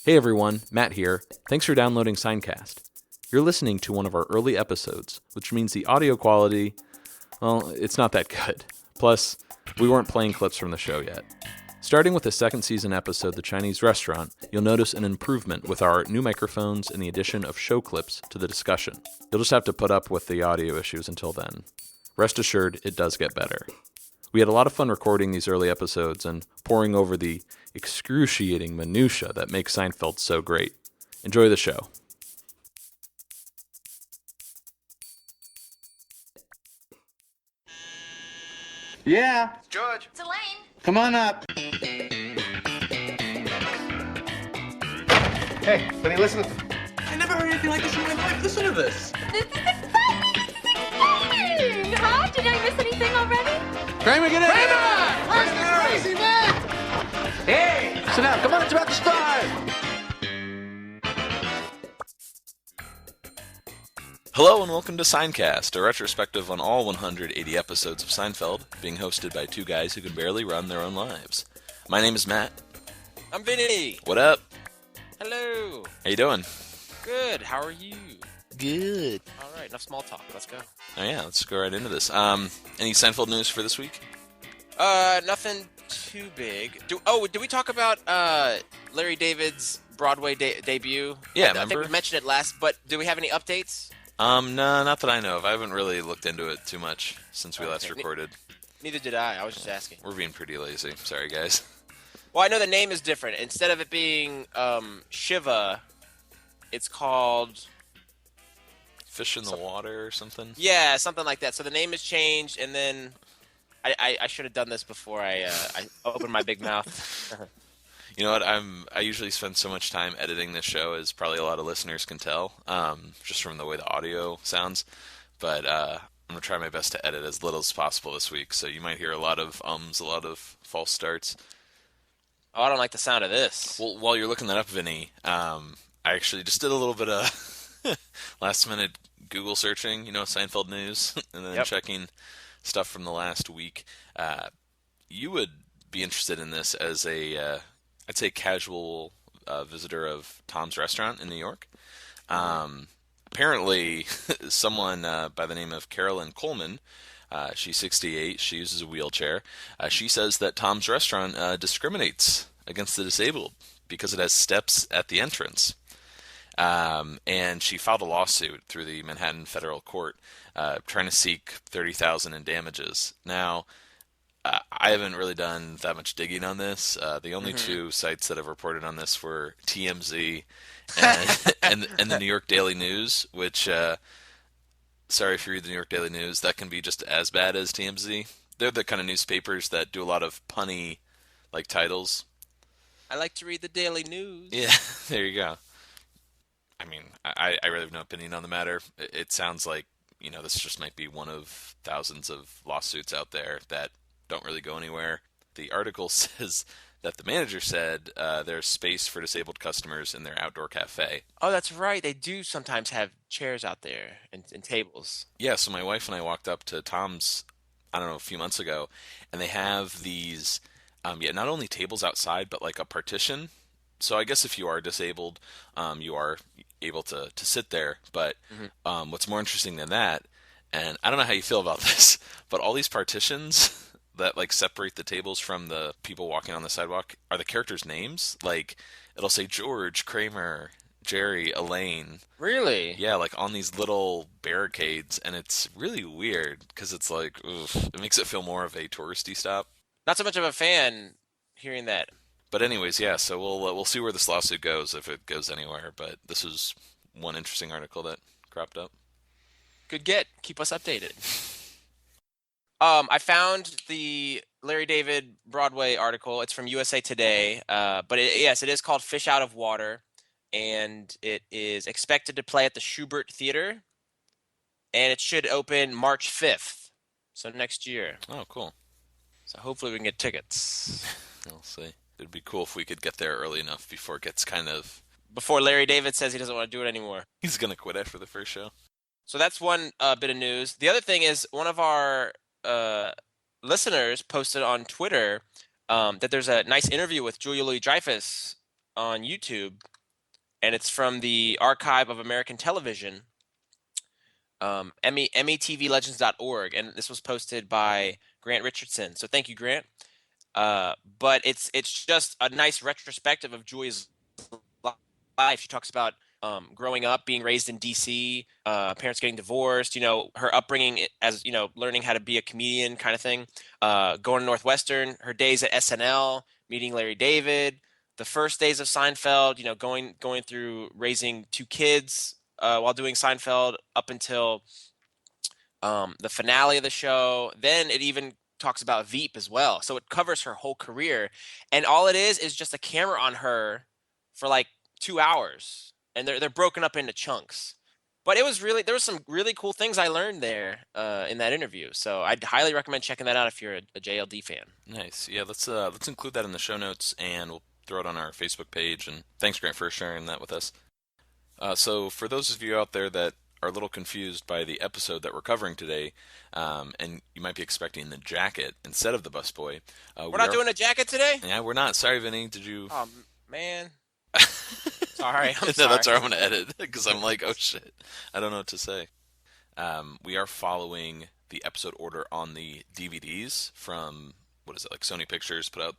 Hey everyone, Matt here. Thanks for downloading Seincast. You're listening to one of our early episodes, which means the audio quality, well, it's not that good. Plus, we weren't playing clips from the show yet. Starting with the second season episode, The Chinese Restaurant, you'll notice an improvement with our new microphones and the addition of show clips to the discussion. You'll just have to put up with the audio issues until then. Rest assured, it does get better. We had a lot of fun recording these early episodes and poring over the excruciating minutia that makes Seinfeld so great. Enjoy the show. Yeah, George. It's Elaine. come on up. Hey, Benny, listen. I never heard anything like this in my life. Listen to this. This is exciting! This is exciting! Huh? Did I miss anything already? Kramer, get in! Kramer! Crazy man! Hey! Sit down, come on, it's about to start! Hello and welcome to Seincast, a retrospective on all 180 episodes of Seinfeld, being hosted by two guys who can barely run their own lives. My name is Matt. I'm Vinny. What up? Hello. How you doing? Good. How are you? Good. All right. Enough small talk. Let's go. Oh yeah, let's go right into this. Any Seinfeld news for this week? Nothing too big. Do we talk about Larry David's Broadway debut? Yeah, I remember? think we mentioned it last, but do we have any updates? No, not that I know of. I haven't really looked into it too much since we last Okay. recorded. Neither did I. I was just asking. We're being pretty lazy. Sorry, guys. Well, I know the name is different. Instead of it being Shiva, it's called Fish in the water or something? yeah, something like that. So the name has changed, and then I should have done this before I opened my big mouth. You know what? I usually spend so much time editing this show, as probably a lot of listeners can tell, just from the way the audio sounds. But I'm gonna try my best to edit as little as possible this week. So you might hear a lot of a lot of false starts. Oh, I don't like the sound of this. Well, while you're looking that up, Vinny, I actually just did a little bit of last minute Google searching, Seinfeld news, and then Yep. checking stuff from the last week. You would be interested in this as I'd say casual visitor of Tom's Restaurant in New York. Apparently, someone by the name of Carolyn Coleman, she's 68, she uses a wheelchair. She says that Tom's Restaurant discriminates against the disabled because it has steps at the entrance. And she filed a lawsuit through the Manhattan Federal Court trying to seek $30,000 in damages. Now, I haven't really done that much digging on this. The only two sites that have reported on this were TMZ and the New York Daily News, which, sorry if you read the New York Daily News, that can be just as bad as TMZ. They're the kind of newspapers that do a lot of punny, titles. I like to read the Daily News. Yeah, there you go. I mean, I really have no opinion on the matter. It sounds like, this just might be one of thousands of lawsuits out there that don't really go anywhere. The article says that the manager said there's space for disabled customers in their outdoor cafe. Oh, that's right. They do sometimes have chairs out there and tables. Yeah, so my wife and I walked up to Tom's, I don't know, a few months ago, and they have these, not only tables outside, but like a partition. So I guess if you are disabled, you are able to sit there. But what's more interesting than that, and I don't know how you feel about this, but all these partitions that separate the tables from the people walking on the sidewalk are the characters' names. It'll say George, Kramer, Jerry, Elaine. Really? Yeah, on these little barricades, and it's really weird because it's oof, it makes it feel more of a touristy stop. Not so much of a fan hearing that. But anyways, yeah, so we'll see where this lawsuit goes, if it goes anywhere. But this is one interesting article that cropped up. Good get. Keep us updated. I found the Larry David Broadway article. It's from USA Today. But yes, it is called Fish Out of Water. And it is expected to play at the Schubert Theater. And it should open March 5th. So next year. Oh, cool. So hopefully we can get tickets. We'll see. It'd be cool if we could get there early enough before it gets kind of... Before Larry David says he doesn't want to do it anymore. He's going to quit after the first show. So that's one bit of news. The other thing is one of our listeners posted on Twitter that there's a nice interview with Julia Louis-Dreyfus on YouTube, and it's from the Archive of American Television, METVlegends.org, and this was posted by Grant Richardson. So thank you, Grant. But it's just a nice retrospective of Joy's life. She talks about growing up, being raised in D.C., parents getting divorced, her upbringing as, learning how to be a comedian kind of thing, going to Northwestern, her days at SNL, meeting Larry David, the first days of Seinfeld, going through raising 2 kids while doing Seinfeld up until the finale of the show. Then it even talks about Veep as well. So it covers her whole career. And all it is just a camera on her for like 2 hours. And they're broken up into chunks. But there was some really cool things I learned there in that interview. So I'd highly recommend checking that out if you're a JLD fan. Nice. Yeah, let's include that in the show notes, and we'll throw it on our Facebook page. And thanks, Grant, for sharing that with us. So for those of you out there that are a little confused by the episode that we're covering today, and you might be expecting the jacket instead of the busboy. We're not doing a jacket today? Yeah, we're not. Sorry, Vinny. Did you? Oh, man. Sorry. I'm No, sorry. that's where I'm going to edit, because I'm like, oh, shit. I don't know what to say. We are following the episode order on the DVDs from, like Sony Pictures put out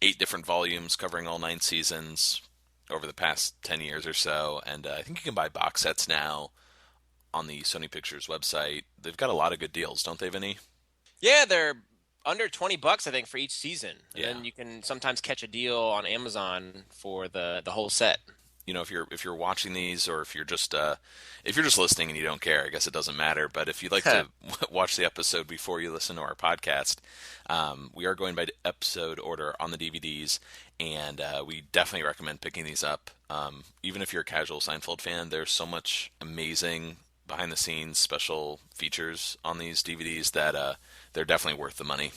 8 different volumes covering all 9 seasons over the past 10 years or so, and I think you can buy box sets now on the Sony Pictures website. They've got a lot of good deals, don't they, Vinny? Yeah, they're under $20, I think, for each season. And Yeah. then you can sometimes catch a deal on Amazon for the whole set. If you're watching these, or if you're just listening and you don't care, I guess it doesn't matter. But if you'd like to watch the episode before you listen to our podcast, we are going by episode order on the DVDs, and we definitely recommend picking these up. Even if you're a casual Seinfeld fan, there's so much amazing behind-the-scenes special features on these DVDs that they're definitely worth the money.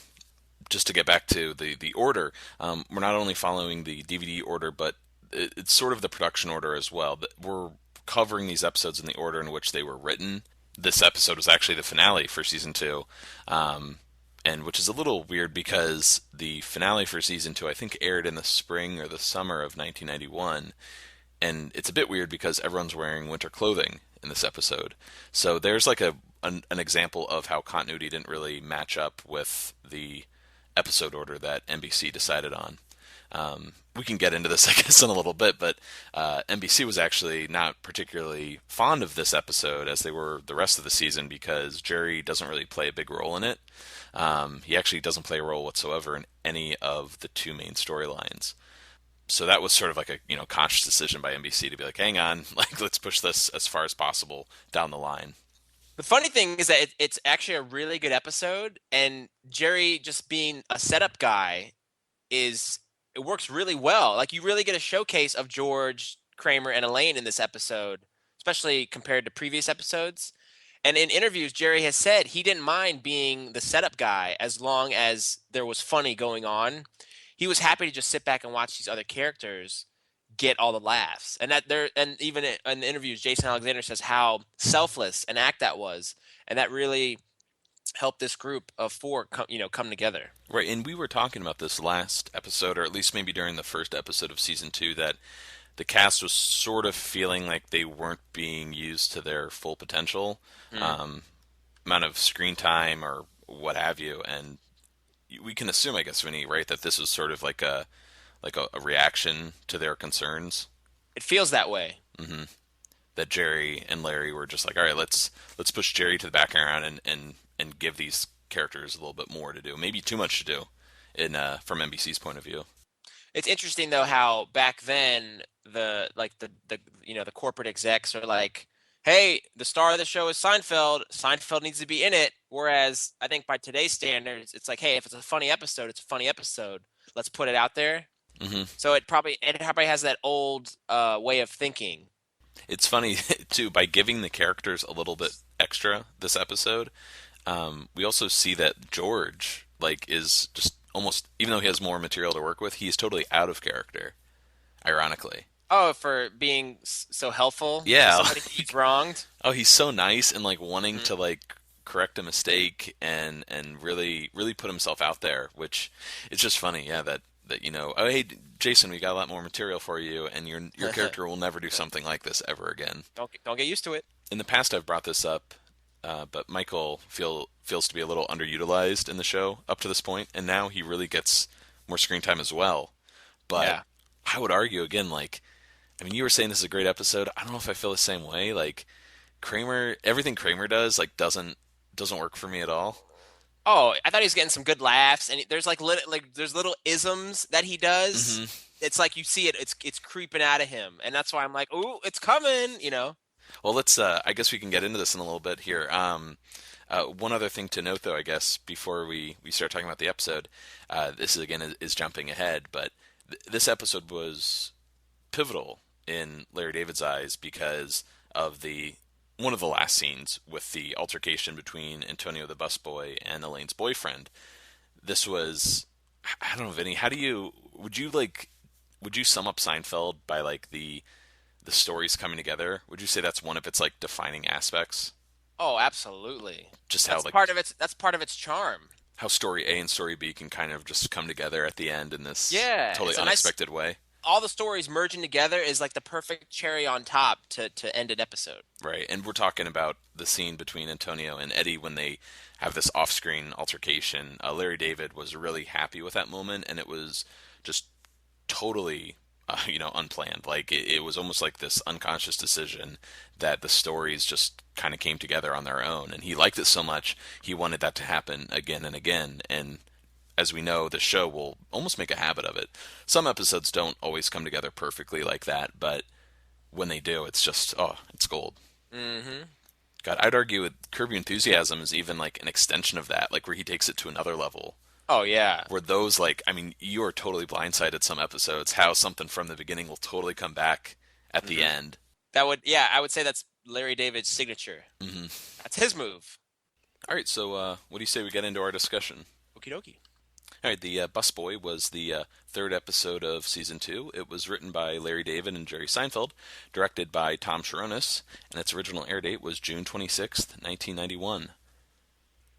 Just to get back to the order, we're not only following the DVD order, but it's sort of the production order as well. We're covering these episodes in the order in which they were written. This episode was actually the finale for season 2, and which is a little weird because the finale for season 2 I think aired in the spring or the summer of 1991, and it's a bit weird because everyone's wearing winter clothing in this episode. So there's like an example of how continuity didn't really match up with the episode order that NBC decided on. We can get into this, I guess, in a little bit, but NBC was actually not particularly fond of this episode as they were the rest of the season, because Jerry doesn't really play a big role in it. He actually doesn't play a role whatsoever in any of the 2 main storylines. So that was sort of like a conscious decision by NBC to be like, hang on, let's push this as far as possible down the line. The funny thing is that it's actually a really good episode, and Jerry just being a setup guy it works really well. Like, you really get a showcase of George, Kramer, and Elaine in this episode, especially compared to previous episodes. And in interviews, Jerry has said he didn't mind being the setup guy as long as there was funny going on. He was happy to just sit back and watch these other characters get all the laughs. And even in the interviews, Jason Alexander says how selfless an act that was, and that really help this group of 4 come together. Right, and we were talking about this last episode, or at least maybe during the first episode of season 2, that the cast was sort of feeling like they weren't being used to their full potential, amount of screen time or what have you. And we can assume, I guess, Vinny, right, that this was sort of like a reaction to their concerns. It feels that way. Mm-hmm. That Jerry and Larry were just like, all right, let's push Jerry to the background and give these characters a little bit more to do, maybe too much to do, from NBC's point of view. It's interesting though how back then the corporate execs are like, hey, the star of the show is Seinfeld. Seinfeld needs to be in it. Whereas I think by today's standards, it's like, hey, if it's a funny episode, it's a funny episode. Let's put it out there. Mm-hmm. So it probably has that old way of thinking. It's funny too, by giving the characters a little bit extra this episode. We also see that George is just almost, even though he has more material to work with, he's totally out of character, ironically. Oh, for being so helpful? Yeah. Somebody he's wronged? Oh, he's so nice and wanting to correct a mistake and really, really put himself out there, which it's just funny, yeah, that oh, hey, Jason, we got a lot more material for you, and your character will never do something like this ever again. Don't get used to it. In the past, I've brought this up, but Michael feels to be a little underutilized in the show up to this point, and now he really gets more screen time as well. But Yeah. I would argue again, I mean, you were saying this is a great episode. I don't know if I feel the same way. Like Kramer, everything Kramer does, doesn't work for me at all. Oh, I thought he was getting some good laughs, and there's there's little isms that he does. Mm-hmm. It's like you see it, it's creeping out of him, and that's why I'm like, ooh, it's coming, you know. Well, let's. I guess we can get into this in a little bit here. One other thing to note, though, I guess before we start talking about the episode, this is again is jumping ahead, but this episode was pivotal in Larry David's eyes because of one of the last scenes with the altercation between Antonio the busboy and Elaine's boyfriend. This was, I don't know, Vinny, would you sum up Seinfeld by the stories coming together? Would you say that's one of its defining aspects? Oh, absolutely. Just That's how that's part of its charm. how story A and story B can kind of just come together at the end in this Yeah, totally it's a unexpected way. All the stories merging together is like the perfect cherry on top to end an episode. Right, and we're talking about the scene between Antonio and Eddie when they have this off-screen altercation. Larry David was really happy with that moment, and it was just totally, unplanned. It was almost like this unconscious decision that the stories just kind of came together on their own, and he liked it so much he wanted that to happen again and again. And as we know, the show will almost make a habit of it. Some episodes don't always come together perfectly like that, but when they do, it's just, it's gold. Mm-hmm. God, I'd argue with Curb Your Enthusiasm is even an extension of that, where he takes it to another level. Oh, yeah. Where those, you are totally blindsided some episodes, how something from the beginning will totally come back at the end. I would say that's Larry David's signature. Mm-hmm. That's his move. All right, so what do you say we get into our discussion? Okie dokie. All right, the Busboy was the third episode of Season 2. It was written by Larry David and Jerry Seinfeld, directed by Tom Sharonis, and its original air date was June 26th, 1991.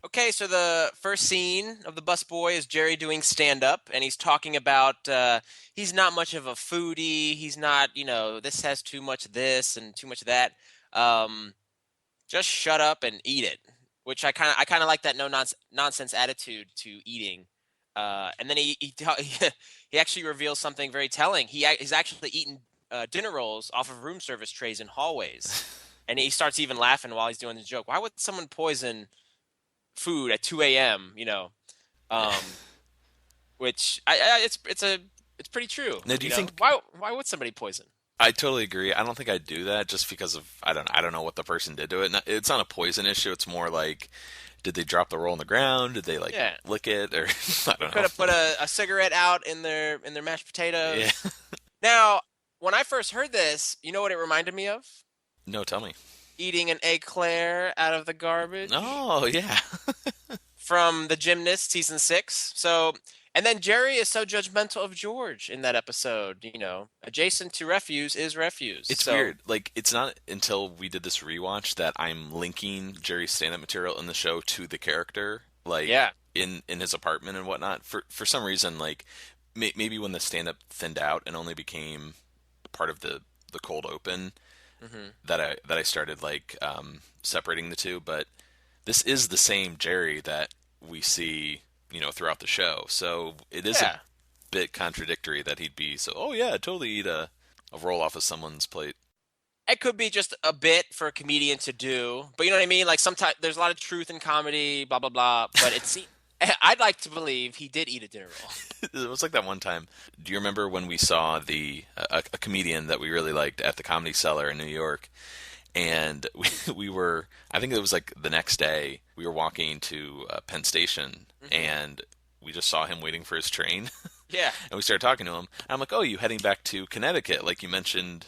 Okay, so the first scene of the Busboy is Jerry doing stand-up, and he's talking about he's not much of a foodie. He's not, this has too much of this and too much of that. Just shut up and eat it, which I kind of like that nonsense attitude to eating. And then he actually reveals something very telling. He's actually eaten dinner rolls off of room service trays in hallways, and he starts even laughing while he's doing the joke. Why would someone poison food at 2 a.m.? Which it's pretty true. Now, do you think why would somebody poison? I totally agree. I don't think I'd do that just because of I don't know what the person did to it. It's not a poison issue. It's more did they drop the roll on the ground? Did they lick it? Or I don't know. Could have put a cigarette out in their mashed potatoes. Yeah. Now, when I first heard this, you know what it reminded me of? No, tell me. Eating an eclair out of the garbage. Oh, yeah. From The Gymnast, season 6. So, and then Jerry is so judgmental of George in that episode. Adjacent to refuse is refuse. It's weird. It's not until we did this rewatch that I'm linking Jerry's stand-up material in the show to the character. In his apartment and whatnot. For some reason, maybe when the stand-up thinned out and only became part of the cold open, that I started separating the two. But this is the same Jerry that we see throughout the show. So it is a bit contradictory that he'd be totally eat a roll off of someone's plate. It could be just a bit for a comedian to do, but you know what I mean? Sometimes there's a lot of truth in comedy, blah, blah, blah, but I'd like to believe he did eat a dinner roll. It was like that one time. Do you remember when we saw a comedian that we really liked at the Comedy Cellar in New York? And we were, I think it was the next day, we were walking to Penn Station, and we just saw him waiting for his train. Yeah. And we started talking to him. And I'm like, oh, you heading back to Connecticut, like you mentioned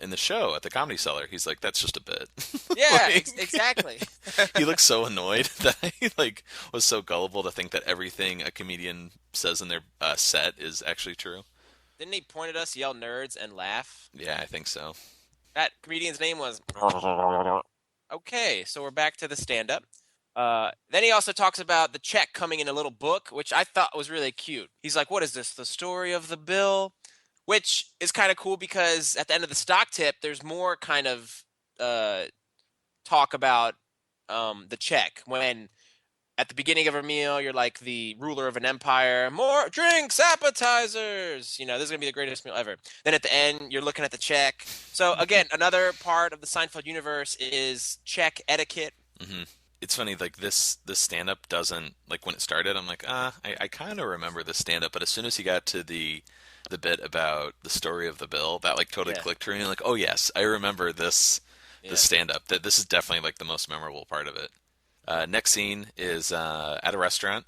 in the show at the Comedy Cellar? He's like, that's just a bit. Yeah, exactly. He looked so annoyed that I was so gullible to think that everything a comedian says in their set is actually true. Didn't he point at us, yell nerds, and laugh? Yeah, I think so. That comedian's name was... Okay, so we're back to the stand-up. Then he also talks about the check coming in a little book, which I thought was really cute. He's like, what is this, the story of the bill? which is kind of cool because at the end of the stock tip, there's more kind of talk about the check when at the beginning of a meal, you're like the ruler of an empire. More drinks, appetizers. You know, this is going to be the greatest meal ever. Then at the end, you're looking at the check. So again, another part of the Seinfeld universe is check etiquette. Mm-hmm. It's funny, like this stand-up doesn't, like when it started, I'm like, I kind of remember the stand-up, but as soon as he got to the bit about the story of the bill, that like totally clicked for me. Like, oh yes, I remember this stand-up. That this is definitely like the most memorable part of it. Next scene is at a restaurant.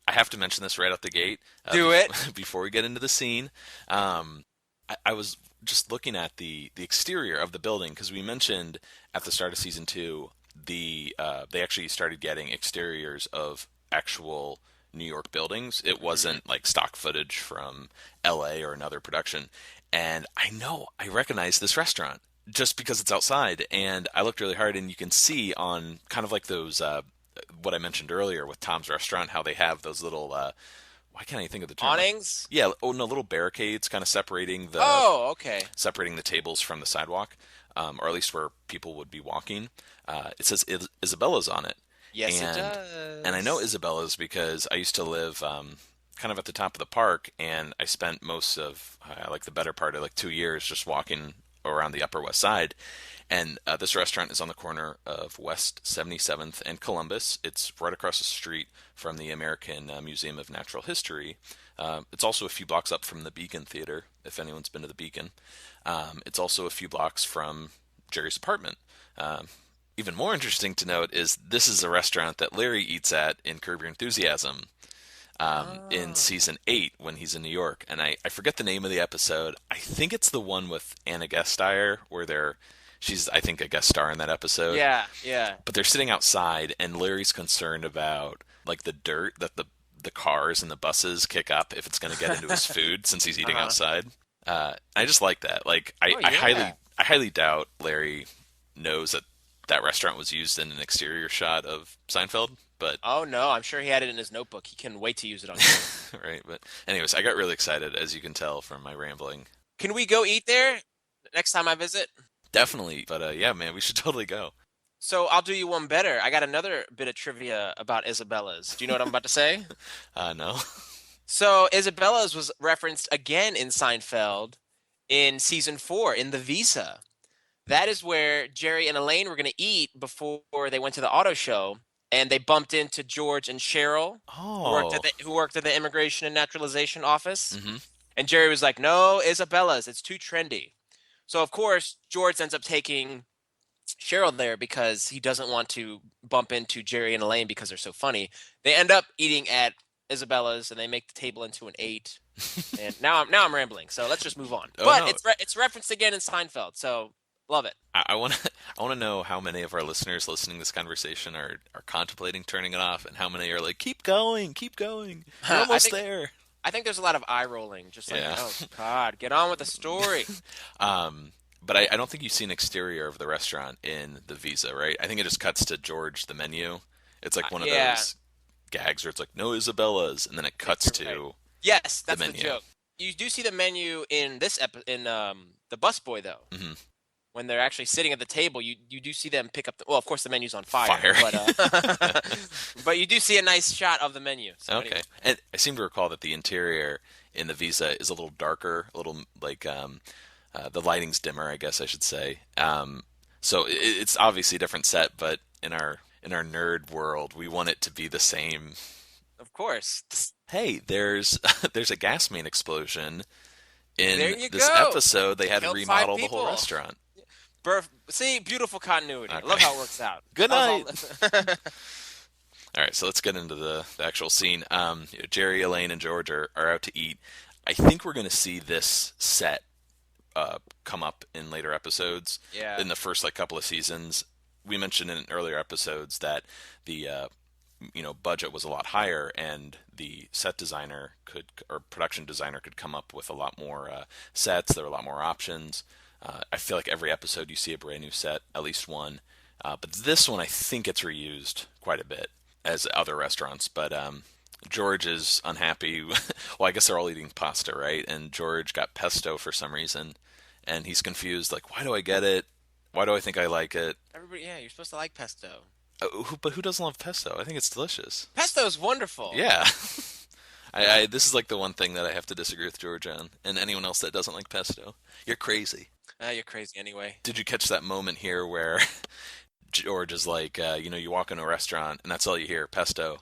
I have to mention this right out the gate. Do it before we get into the scene. I was just looking at the exterior of the building because we mentioned at the start of season 2 they actually started getting exteriors of actual New York buildings. It wasn't like stock footage from LA or another production. And I recognize this restaurant just because it's outside. And I looked really hard, and you can see on kind of like those what I mentioned earlier with Tom's Restaurant, how they have those little why can't I think of the term? Awnings? Yeah, oh no, little barricades kind of separating the tables from the sidewalk, or at least where people would be walking. It says Isabella's on it. Yes, it does. And I know Isabella's because I used to live kind of at the top of the park, and I spent most of like the better part of like 2 years just walking around the Upper West Side. And this restaurant is on the corner of West 77th and Columbus. It's right across the street from the American Museum of Natural History. It's also a few blocks up from the Beacon Theater, if anyone's been to the Beacon. It's also a few blocks from Jerry's apartment. Even more interesting to note is this is a restaurant that Larry eats at in Curb Your Enthusiasm in season 8 when he's in New York. And I forget the name of the episode. I think it's the one with Anna Gasteyer where she's, I think, a guest star in that episode. Yeah, yeah. But they're sitting outside, and Larry's concerned about like the dirt that the cars and the buses kick up if it's going to get into his food since he's eating outside. I just like that. Like I highly doubt Larry knows that restaurant was used in an exterior shot of Seinfeld. But oh no, I'm sure he had it in his notebook. He can wait to use it on you. Right. But anyways, I got really excited, as you can tell from my rambling. Can we go eat there next time I visit? Definitely. But yeah, man, we should totally go. So I'll do you one better. I got another bit of trivia about Isabella's. Do you know what I'm about to say? No. So Isabella's was referenced again in Seinfeld in season 4 in the Visa. That is where Jerry and Elaine were going to eat before they went to the auto show, and they bumped into George and Cheryl, who worked at the Immigration and Naturalization Office. Mm-hmm. And Jerry was like, "No, Isabella's. It's too trendy." So of course George ends up taking Cheryl there because he doesn't want to bump into Jerry and Elaine because they're so funny. They end up eating at Isabella's, and they make the table into an 8. And now I'm rambling. So let's just move on. It's referenced again in Seinfeld. So love it. I want to know how many of our listeners listening to this conversation are contemplating turning it off, and how many are like, keep going. We're almost there. I think there's a lot of eye rolling, just like, oh God, get on with the story. But I don't think you see an exterior of the restaurant in the Visa, right? I think it just cuts to George, the menu. It's like one of those gags where it's like, no Isabella's, and then it cuts to yes, that's the menu. The joke. You do see the menu in this the Busboy though. Mm-hmm. When they're actually sitting at the table, you do see them pick up well, of course the menu's on fire. But you do see a nice shot of the menu. So okay. anyway. And I seem to recall that the interior in the Visa is a little darker, a little like the lighting's dimmer, I guess I should say. So it's obviously a different set, but in our nerd world, we want it to be the same. Of course. Hey, there's a gas main explosion in this go. episode. They had to remodel the whole restaurant. See, beautiful continuity. Okay. I love how it works out. Good night. All right, so let's get into the actual scene. Jerry, Elaine, and George are out to eat. I think we're going to see this set come up in later episodes. Yeah. In the first couple of seasons, we mentioned in earlier episodes that the budget was a lot higher, and the set designer production designer could come up with a lot more sets. There were a lot more options. I feel like every episode you see a brand new set, at least one. But this one, I think it's reused quite a bit, as other restaurants. But George is unhappy. Well, I guess they're all eating pasta, right? And George got pesto for some reason, and he's confused. Like, why do I get it? Why do I think I like it? Everybody, yeah, you're supposed to like pesto. But who doesn't love pesto? I think it's delicious. Pesto's wonderful. Yeah. This is like the one thing that I have to disagree with George on, and anyone else that doesn't like pesto. You're crazy. You're crazy anyway. Did you catch that moment here where George is like, you walk into a restaurant and that's all you hear, pesto,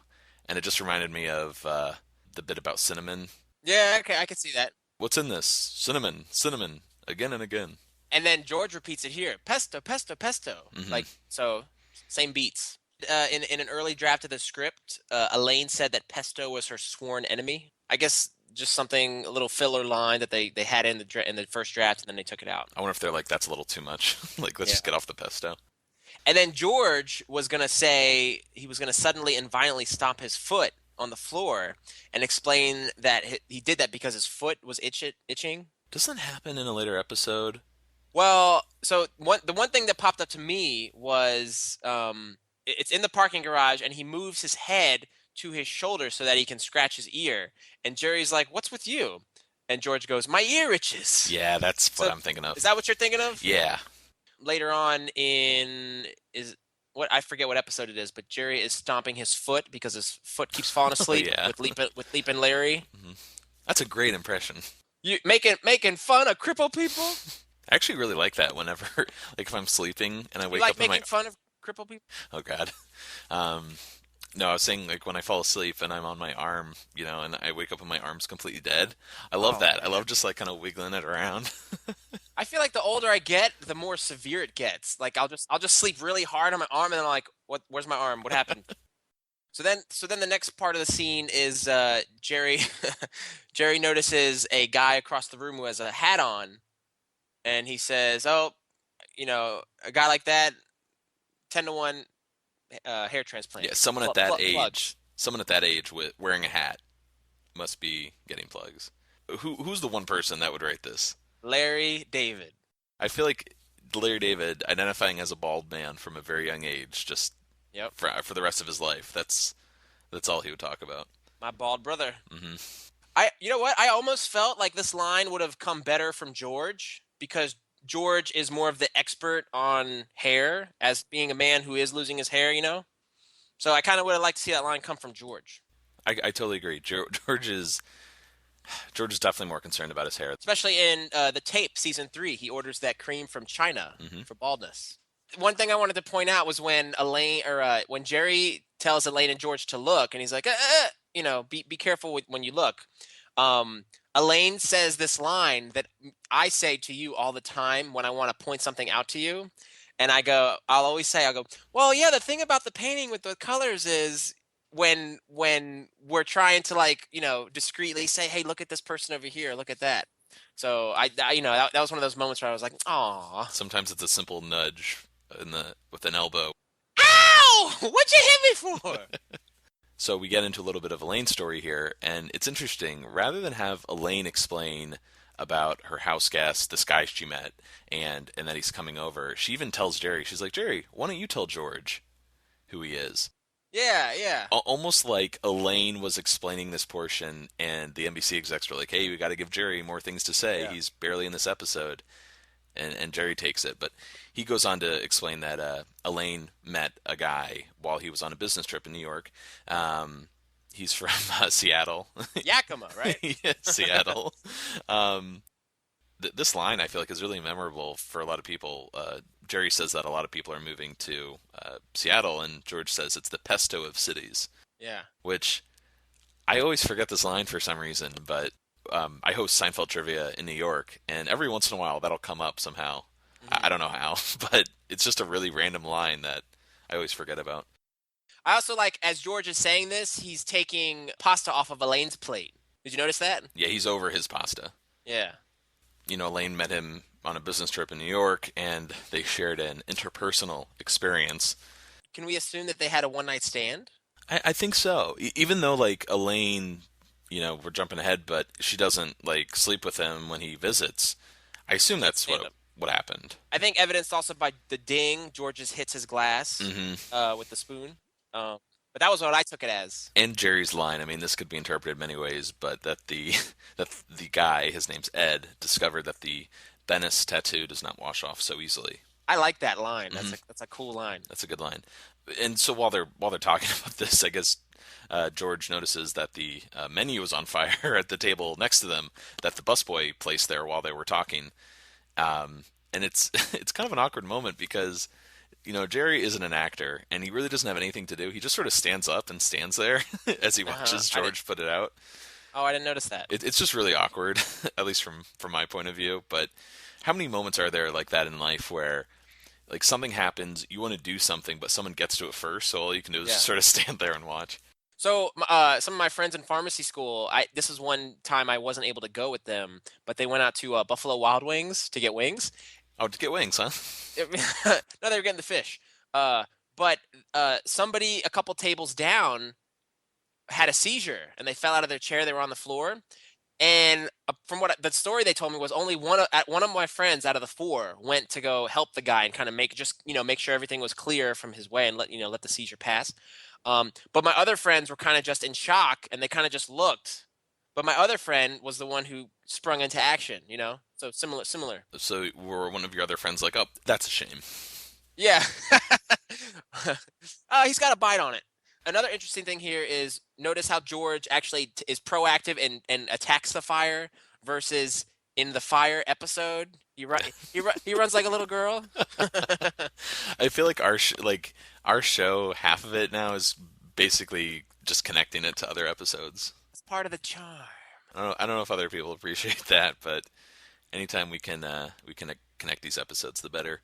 and it just reminded me of the bit about cinnamon. Yeah, okay, I can see that. What's in this? Cinnamon, cinnamon, again and again. And then George repeats it here: pesto, pesto, pesto. Mhm. Like so, same beats. In an early draft of the script, Elaine said that pesto was her sworn enemy. I guess just something a little filler line that they had in the first draft, and then they took it out. I wonder if they're like, that's a little too much. Like, let's just get off the pesto. And then George was gonna say he was gonna suddenly and violently stomp his foot on the floor and explain that he did that because his foot was itching. Doesn't that happen in a later episode? Well, so the one thing that popped up to me was it's in the parking garage, and he moves his head to his shoulder so that he can scratch his ear. And Jerry's like, "What's with you?" And George goes, "My ear itches." Yeah, that's what I'm thinking of. Is that what you're thinking of? Yeah. Later on I forget what episode it is, but Jerry is stomping his foot because his foot keeps falling asleep Yeah. with Leapin' Larry. That's a great impression. You making fun of crippled people? I actually really like that whenever, like if I'm sleeping and I You wake like up and making fun of crippled people? oh God. No, I was saying like when I fall asleep and I'm on my arm, and I wake up and my arm's completely dead. I love that. I love just like kind of wiggling it around. I feel like the older I get, the more severe it gets. Like I'll just sleep really hard on my arm, and then I'm like, where's my arm? What happened? So then the next part of the scene is Jerry Jerry notices a guy across the room who has a hat on, and he says, "Oh, a guy like that, 10-to-1 hair transplant." Yeah, someone at that age with wearing a hat must be getting plugs. Who's the one person that would write this? Larry David. I feel like Larry David identifying as a bald man from a very young age, just Yep. for the rest of his life. That's all he would talk about. My bald brother. Hmm. You know what? I almost felt like this line would have come better from George, because George is more of the expert on hair, as being a man who is losing his hair, So I kind of would have liked to see that line come from George. I totally agree. George is definitely more concerned about his hair. Especially in the tape, season 3, he orders that cream from China Mhm. for baldness. One thing I wanted to point out was when when Jerry tells Elaine and George to look, and he's like, be careful when you look. Elaine says this line that I say to you all the time when I want to point something out to you, and I'll always say, well, yeah, the thing about the painting with the colors is when we're trying to discreetly say, hey, look at this person over here, look at that. So that was one of those moments where I was like, aw. Sometimes it's a simple nudge with an elbow. Ow! What'd you hit me for? So we get into a little bit of Elaine's story here, and it's interesting. Rather than have Elaine explain about her house guest, this guy she met, and that he's coming over, she even tells Jerry, she's like, Jerry, why don't you tell George who he is? Yeah. Almost like Elaine was explaining this portion, and the NBC execs were like, hey, we got to give Jerry more things to say. Yeah. He's barely in this episode. And Jerry takes it. But he goes on to explain that Elaine met a guy while he was on a business trip in New York. He's from Seattle. Yakima, right? Yeah, Seattle. This line, I feel like, is really memorable for a lot of people. Jerry says that a lot of people are moving to Seattle, and George says it's the pesto of cities. Yeah. Which, I always forget this line for some reason, but I host Seinfeld Trivia in New York, and every once in a while that'll come up somehow. Mm-hmm. I don't know how, but it's just a really random line that I always forget about. I also like, as George is saying this, he's taking pasta off of Elaine's plate. Did you notice that? Yeah, he's over his pasta. Yeah. Elaine met him on a business trip in New York, and they shared an interpersonal experience. Can we assume that they had a one-night stand? I think so. Even though, Elaine, we're jumping ahead, but she doesn't, sleep with him when he visits. I assume that's what happened. I think evidenced also by the ding. George just hits his glass with the spoon. But But that was what I took it as. And Jerry's line, I mean, this could be interpreted many ways, but that the that the guy, his name's Ed, discovered that the Bennis tattoo does not wash off so easily. I like that line. That's a cool line. That's a good line. And so while they're talking about this, I guess George notices that the menu is on fire at the table next to them that the busboy placed there while they were talking. And it's it's kind of an awkward moment because Jerry isn't an actor and he really doesn't have anything to do. He just sort of stands up and stands there as he watches George put it out. Oh, I didn't notice that. It's just really awkward, at least from my point of view. But how many moments are there like that in life where like something happens, you want to do something, but someone gets to it first, so all you can do is just sort of stand there and watch? So some of my friends in pharmacy school, this is one time I wasn't able to go with them, but they went out to Buffalo Wild Wings to get wings. Oh, to get wings, huh? No, they were getting the fish. But somebody a couple tables down had a seizure, and they fell out of their chair. They were on the floor. And from what the story they told me was only one of my friends out of the four went to go help the guy and kind of make sure everything was clear from his way and let the seizure pass. But my other friends were kind of just in shock and they kind of just looked. But my other friend was the one who sprung into action, So similar. So were one of your other friends like, oh, that's a shame? Yeah. He's got a bite on it. Another interesting thing here is notice how George actually is proactive and attacks the fire versus in the fire episode he runs like a little girl. I feel like our show, half of it now is basically just connecting it to other episodes. It's part of the charm. I don't know if other people appreciate that, but anytime we can connect these episodes, the better.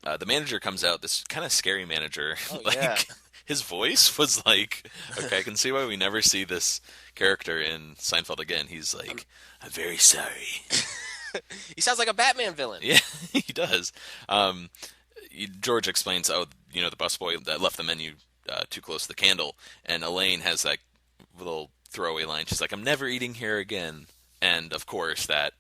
The manager comes out, this kind of scary manager. Oh, yeah. His voice was like, okay, I can see why we never see this character in Seinfeld again. He's like, I'm very sorry. He sounds like a Batman villain. Yeah, he does. George explains, the busboy that left the menu too close to the candle, and Elaine has that little throwaway line. She's like, I'm never eating here again. And, of course, that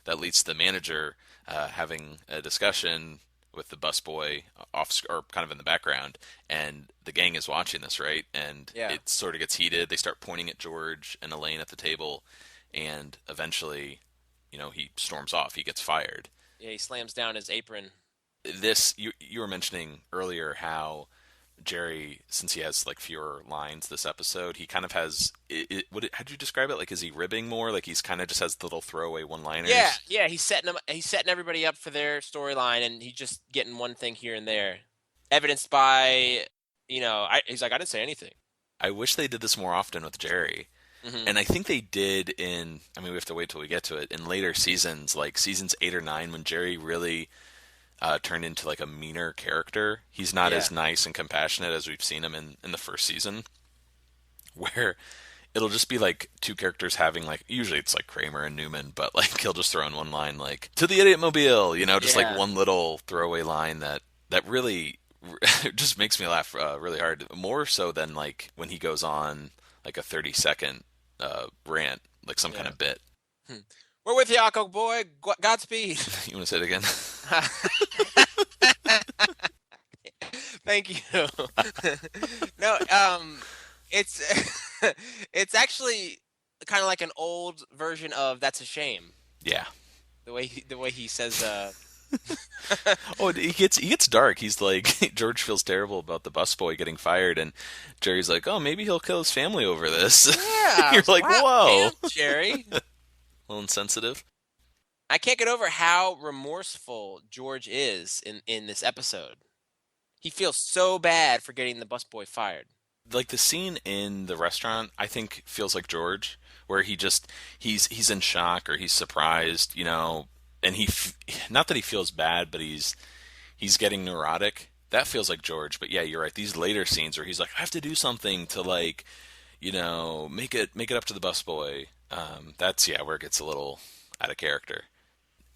leads to the manager having a discussion with the busboy off or kind of in the background, and the gang is watching this, right? And it sort of gets heated. They start pointing at George and Elaine at the table, and eventually, he storms off. He gets fired. Yeah, he slams down his apron. This you were mentioning earlier how Jerry, since he has like fewer lines this episode, he kind of has. How'd you describe it? Like, is he ribbing more? Like he's kind of just has the little throwaway one-liners. Yeah. He's setting everybody up for their storyline, and he's just getting one thing here and there, evidenced by, he's like, I didn't say anything. I wish they did this more often with Jerry, and I think they did in. I mean, we have to wait till we get to it in later seasons, like seasons 8 or 9, when Jerry really turned into like a meaner character. He's not as nice and compassionate as we've seen him in the first season, where it'll just be like two characters having like, usually it's like Kramer and Newman, but like he'll just throw in one line like, to the idiot mobile, just like one little throwaway line that really just makes me laugh really hard, more so than like when he goes on like a 30-second rant, like some kind of bit. We're with you, Akko boy. Godspeed. You want to say it again? Thank you. No, it's it's actually kind of like an old version of "That's a Shame." Yeah. The way he says. Oh, he gets dark. He's like, George feels terrible about the busboy getting fired, and Jerry's like, oh, maybe he'll kill his family over this. Yeah. You're like, wow, whoa, damn, Jerry. A little insensitive. I can't get over how remorseful George is in this episode. He feels so bad for getting the busboy fired. Like the scene in the restaurant, I think feels like George, where he's in shock or he's surprised, and not that he feels bad, but he's getting neurotic. That feels like George. But yeah, you're right. These later scenes where he's like, I have to do something to like, make it up to the busboy. That's where it gets a little out of character.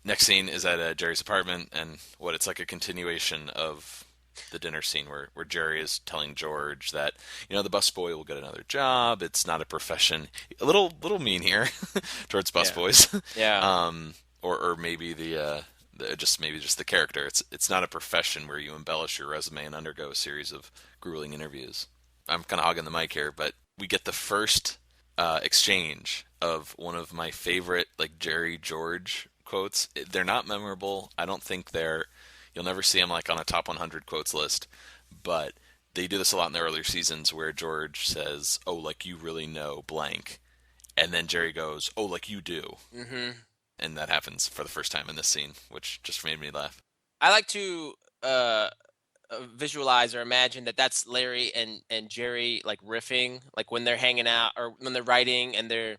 Next scene is at Jerry's apartment, and it's like a continuation of the dinner scene where Jerry is telling George that the busboy will get another job. It's not a profession. A little mean here towards busboys. Yeah. Or maybe just the character. It's not a profession where you embellish your resume and undergo a series of grueling interviews. I'm kind of hogging the mic here, but we get the first exchange of one of my favorite like Jerry George quotes. They're not memorable. I don't think they're. You'll never see them like on a top 100 quotes list, but they do this a lot in the earlier seasons where George says, "Oh, like you really know blank," and then Jerry goes, "Oh, like you do," and that happens for the first time in this scene, which just made me laugh. I like to visualize or imagine that that's Larry and Jerry like riffing, like when they're hanging out or when they're writing and they're,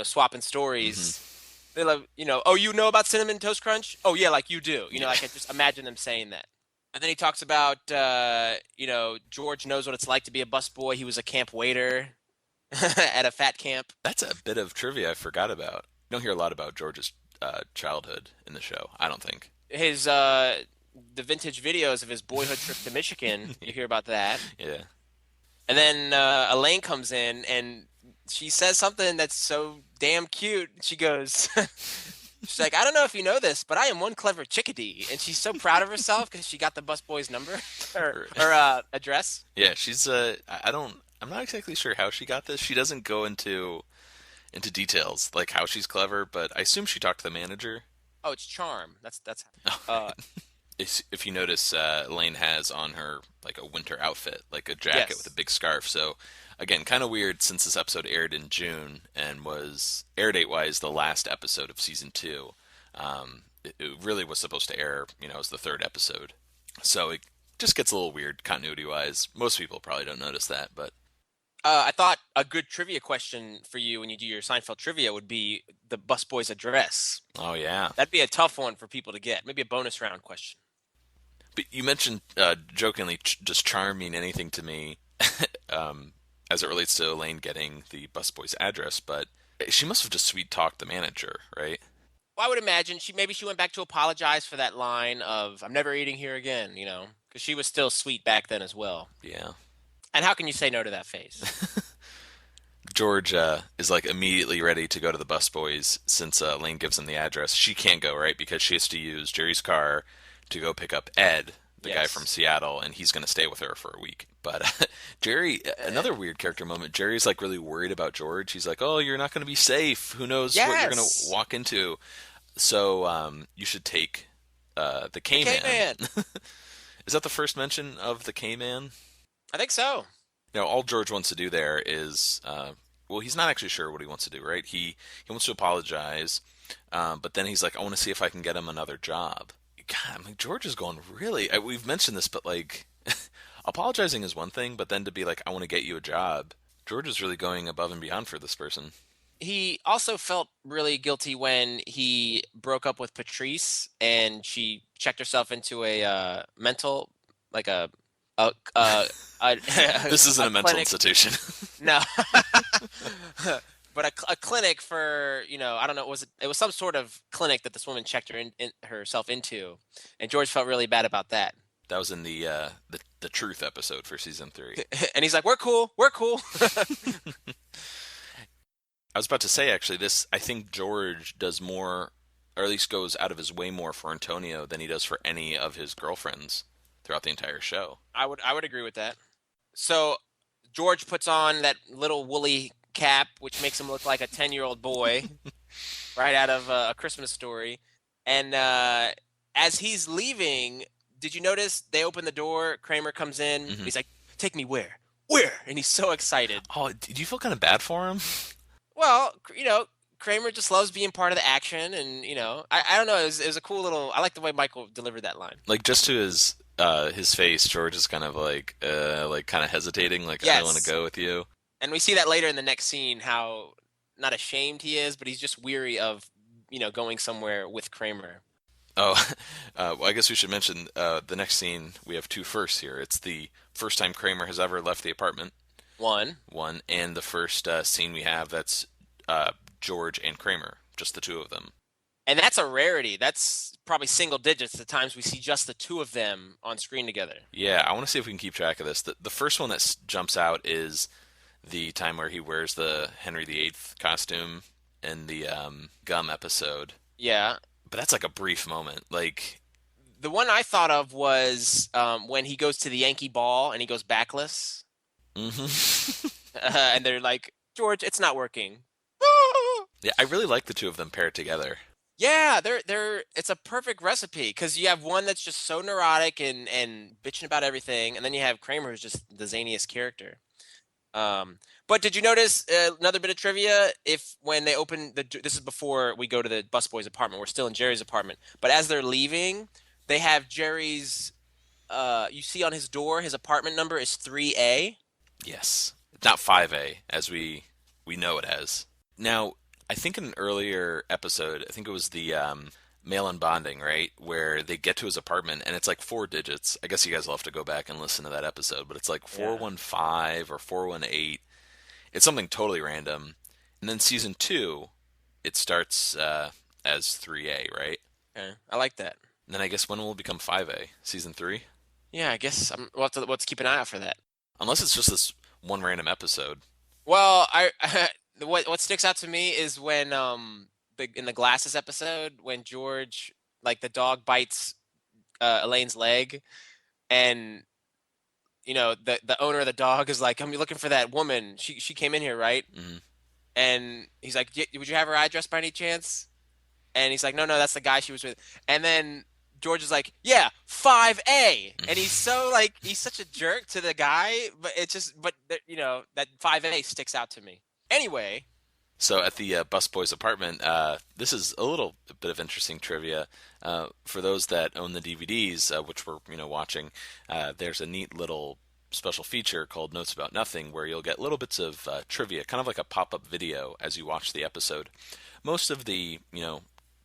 swapping stories. They love, oh, you know about Cinnamon Toast Crunch? Oh yeah, like you do. Like I just imagine them saying that. And then he talks about, George knows what it's like to be a busboy. He was a camp waiter at a fat camp. That's a bit of trivia I forgot about. You don't hear a lot about George's childhood in the show, I don't think. His the vintage videos of his boyhood trip to Michigan. You hear about that. Yeah. And then Elaine comes in and she says something that's so damn cute. She goes, she's like, I don't know if you know this, but I am one clever chickadee. And she's so proud of herself because she got the busboy's number or address. Yeah, she's I'm not exactly sure how she got this. She doesn't go into details like how she's clever, but I assume she talked to the manager. Oh, it's charm. That's If you notice, Elaine has on her like a winter outfit, like a jacket Yes. with a big scarf. So again, kind of weird since this episode aired in June and was air date wise the last episode of season 2. It really was supposed to air, as the third episode. So it just gets a little weird continuity wise. Most people probably don't notice that, but I thought a good trivia question for you when you do your Seinfeld trivia would be the busboy's address. oh yeah. That'd be a tough one for people to get. Maybe a bonus round question. But you mentioned jokingly just charm mean anything to me as it relates to Elaine getting the busboy's address, but she must have just sweet talked the manager, right? Well, I would imagine she went back to apologize for that line of "I'm never eating here again," because she was still sweet back then as well. Yeah. And how can you say no to that face? George is like immediately ready to go to the busboys since Elaine gives him the address. She can't go, right? Because she has to use Jerry's car to go pick up Ed, the guy Yes. from Seattle, and he's going to stay with her for a week. But Jerry, another weird character moment. Jerry's like really worried about George. He's like, "Oh, you're not going to be safe. Who knows what you're going Yes. to walk into? So you should take the K-Man." K-Man. Is that the first mention of the K-Man? I think so. All George wants to do there is, well, he's not actually sure what he wants to do, right? He wants to apologize, but then he's like, I want to see if I can get him another job. God, I'm like, George is going really. We've mentioned this, but like, apologizing is one thing, but then to be like, I want to get you a job. George is really going above and beyond for this person. He also felt really guilty when he broke up with Patrice and she checked herself into a mental, like a This isn't a mental clinic. institution. No. But a clinic for, I don't know, it was some sort of clinic that this woman checked herself into, and George felt really bad about that. That was in the Truth episode for season 3. And he's like, we're cool. I was about to say, actually, I think George does more, or at least goes out of his way more for Antonio than he does for any of his girlfriends throughout the entire show. I would agree with that. So George puts on that little woolly cap, which makes him look like a 10-year-old boy, right out of A Christmas Story. And as he's leaving, did you notice they open the door? Kramer comes in. Mhm. He's like, "Take me where? Where?" And he's so excited. Oh, do you feel kind of bad for him? Well, Kramer just loves being part of the action, and I don't know. It was a cool little. I like the way Michael delivered that line. Like, just to his face, George is kind of like kind of hesitating, like, I Yes. don't want to go with you. And we see that later in the next scene, how not ashamed he is, but he's just weary of going somewhere with Kramer. Oh, well, I guess we should mention the next scene. We have two firsts here. It's the first time Kramer has ever left the apartment. One. And the first scene we have, that's George and Kramer, just the two of them. And that's a rarity. That's probably single digits the times we see just the two of them on screen together. Yeah, I want to see if we can keep track of this. The first one that jumps out is the time where he wears the Henry VIII costume in the Gum episode. Yeah. But that's like a brief moment. Like, the one I thought of was when he goes to the Yankee Ball and he goes backless. Hmm. And they're like, George, it's not working. Yeah, I really like the two of them paired together. Yeah, it's a perfect recipe because you have one that's just so neurotic and bitching about everything, and then you have Kramer who's just the zaniest character. But did you notice another bit of trivia? If when they open this is before we go to the busboy's apartment. We're still in Jerry's apartment, but as they're leaving, they have Jerry's. You see on his door, his apartment number is 3A. Yes, not 5A as we know it as. Now, I think in an earlier episode, I think it was the mail and bonding, right, where they get to his apartment and it's like 4 digits. I guess you guys will have to go back and listen to that episode, but it's like Yeah. 415 or 418. It's something totally random. And then season 2, it starts as 3A, right? Okay, I like that. And then I guess when will it become 5A? Season 3? Yeah, I guess we'll have to keep an eye out for that. Unless it's just this one random episode. Well, I what sticks out to me is when in the glasses episode when George like the dog bites Elaine's leg and the owner of the dog is like, I'm looking for that woman. She came in here, right? Hmm. And he's like, would you have her address by any chance? And he's like, no, that's the guy she was with. And then George is like, yeah, 5A. And he's so like, he's such a jerk to the guy, but that 5A sticks out to me. Anyway, So at the busboy's apartment, this is a little bit of interesting trivia. For those that own the DVDs, which we're watching, there's a neat little special feature called Notes About Nothing, where you'll get little bits of trivia, kind of like a pop-up video as you watch the episode. Most of the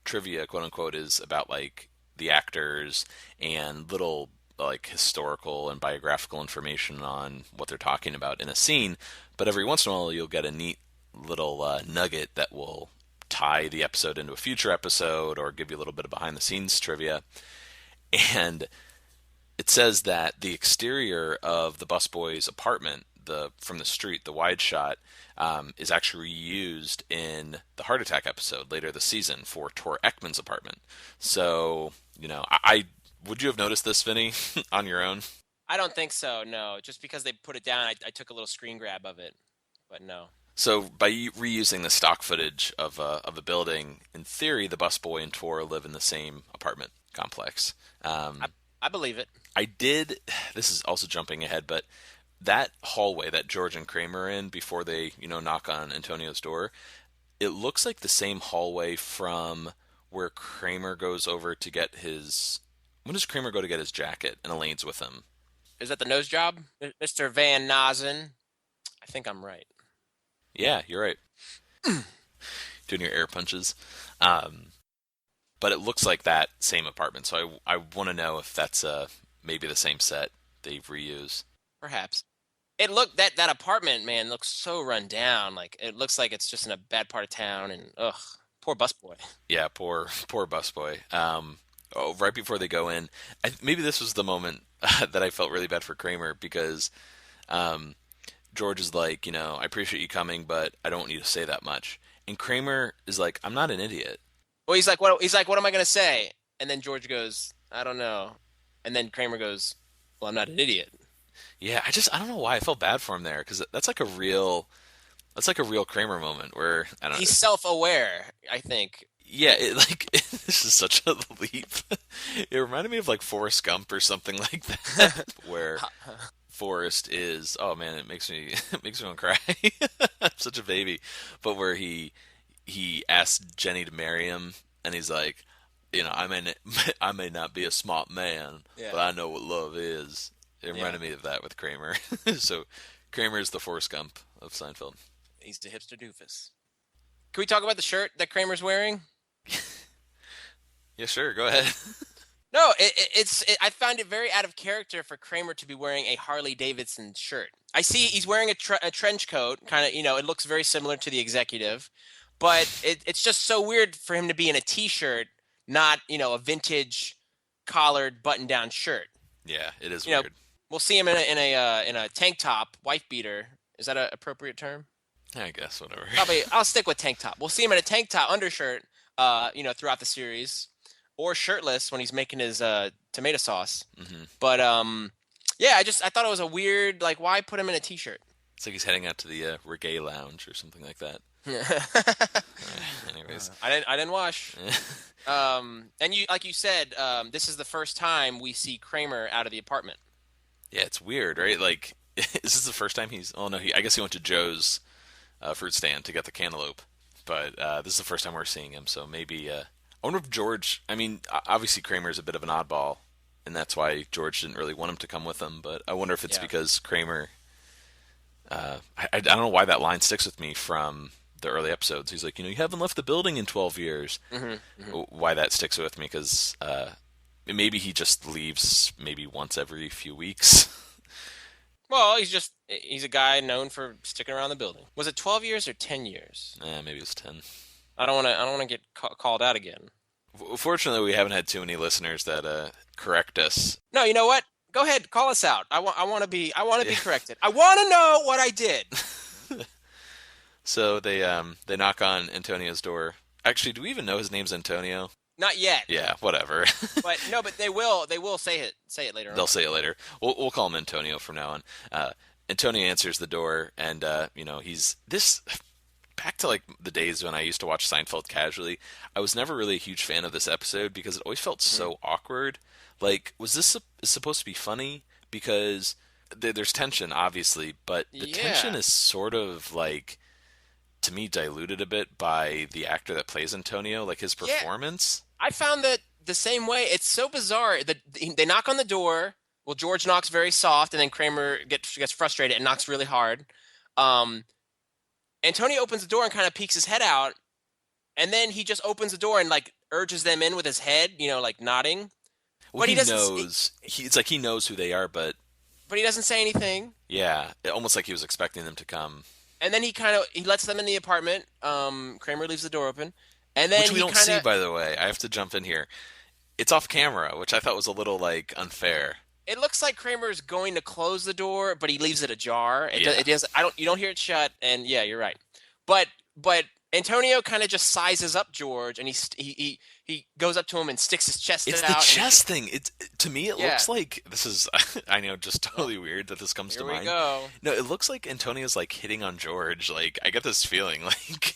trivia, quote unquote, is about like the actors and little like historical and biographical information on what they're talking about in a scene. But every once in a while, you'll get a neat little nugget that will tie the episode into a future episode or give you a little bit of behind the scenes trivia. And it says that the exterior of the busboy's apartment, from the street, the wide shot, is actually reused in the heart attack episode later this season for Tor Ekman's apartment. So, I would you have noticed this, Vinny, on your own? I don't think so. No, just because they put it down, I took a little screen grab of it, but no. So by reusing the stock footage of a building, in theory, the busboy and Tor live in the same apartment complex. I believe it. I did. This is also jumping ahead, but that hallway that George and Kramer are in before they knock on Antonio's door, it looks like the same hallway from where Kramer goes over to get his. When does Kramer go to get his jacket and Elaine's with him? Is that the nose job, Mr. Van Nazen? I think I'm right. Yeah, you're right. Doing your air punches. But it looks like that same apartment. So I want to know if that's maybe the same set they've reused. Perhaps. It looked that apartment, man, looks so run down. Like it looks like it's just in a bad part of town, and ugh, poor busboy. Yeah, poor busboy. Right before they go in, maybe this was the moment that I felt really bad for Kramer because George is like, I appreciate you coming, but I don't want you to say that much. And Kramer is like, I'm not an idiot. Well, he's like, what am I gonna say? And then George goes, I don't know. And then Kramer goes, well, I'm not an idiot. Yeah, I don't know why I felt bad for him there because that's like a real Kramer moment where I don't know. He's self-aware, I think. Yeah, this is such a leap. It reminded me of like Forrest Gump or something like that, where Forrest is. Oh man, it makes me want to cry. I'm such a baby. But where he asks Jenny to marry him, and he's like, I may not be a smart man, Yeah. but I know what love is. It reminded me of that with Kramer. So Kramer is the Forrest Gump of Seinfeld. He's the hipster doofus. Can we talk about the shirt that Kramer's wearing? Yeah, sure. Go ahead. No, I found it very out of character for Kramer to be wearing a Harley Davidson shirt. I see he's wearing a trench coat, kind of, it looks very similar to the executive, but it's just so weird for him to be in a t-shirt, not, a vintage collared button-down shirt. Yeah, it is weird. We'll see him in a tank top, wife beater. Is that an appropriate term? I guess whatever. Probably. I'll stick with tank top. We'll see him in a tank top undershirt, throughout the series, or shirtless when he's making his tomato sauce. Mm-hmm. But Yeah, I thought it was a weird, like, why put him in a t-shirt? It's like he's heading out to the reggae lounge or something like that. Anyways. I didn't wash. And like you said, this is the first time we see Kramer out of the apartment. Yeah, it's weird, right? Like, is this the first time he's... Oh, no, I guess he went to Joe's fruit stand to get the cantaloupe. But this is the first time we're seeing him, so maybe... I wonder if George... I mean, obviously Kramer's a bit of an oddball, and that's why George didn't really want him to come with him, but I wonder if it's because Kramer... I don't know why that line sticks with me from the early episodes. He's like, you haven't left the building in 12 years. Why that sticks with me, because maybe he just leaves maybe once every few weeks. Well, he's a guy known for sticking around the building. Was it 12 years or 10 years? Maybe it was 10. I don't want to get called out again. Fortunately, we haven't had too many listeners that correct us. No, you know what? Go ahead, call us out. I want to be corrected. I want to know what I did. So they knock on Antonio's door. Actually, do we even know his name's Antonio? Not yet. Yeah, whatever. But no, but they will say it later on. They'll say it later. We'll call him Antonio from now on. Antonio answers the door, and he's this. Back to like the days when I used to watch Seinfeld casually, I was never really a huge fan of this episode because it always felt so awkward. Like, was this supposed to be funny? Because there's tension, obviously, but the tension is sort of like, to me, diluted a bit by the actor that plays Antonio, like his performance. I found that the same way. It's so bizarre that they knock on the door. Well, George knocks very soft, and then Kramer gets frustrated and knocks really hard. Antonio opens the door and kind of peeks his head out, and then he just opens the door and like urges them in with his head, like nodding. Well, but he knows. It's like he knows who they are, but he doesn't say anything. Yeah, almost like he was expecting them to come. And then he lets them in the apartment. Kramer leaves the door open, and then which we don't see, by the way. I have to jump in here. It's off camera, which I thought was a little like unfair. It looks like Kramer's going to close the door, but he leaves it ajar. It does. You don't hear it shut, and yeah, you're right. But Antonio kind of just sizes up George, and he goes up to him and sticks his chest out. It's the chest thing. To me, it looks like this is. I know, just totally weird that this comes to mind. Here we go. No, it looks like Antonio's like hitting on George. Like, I get this feeling like.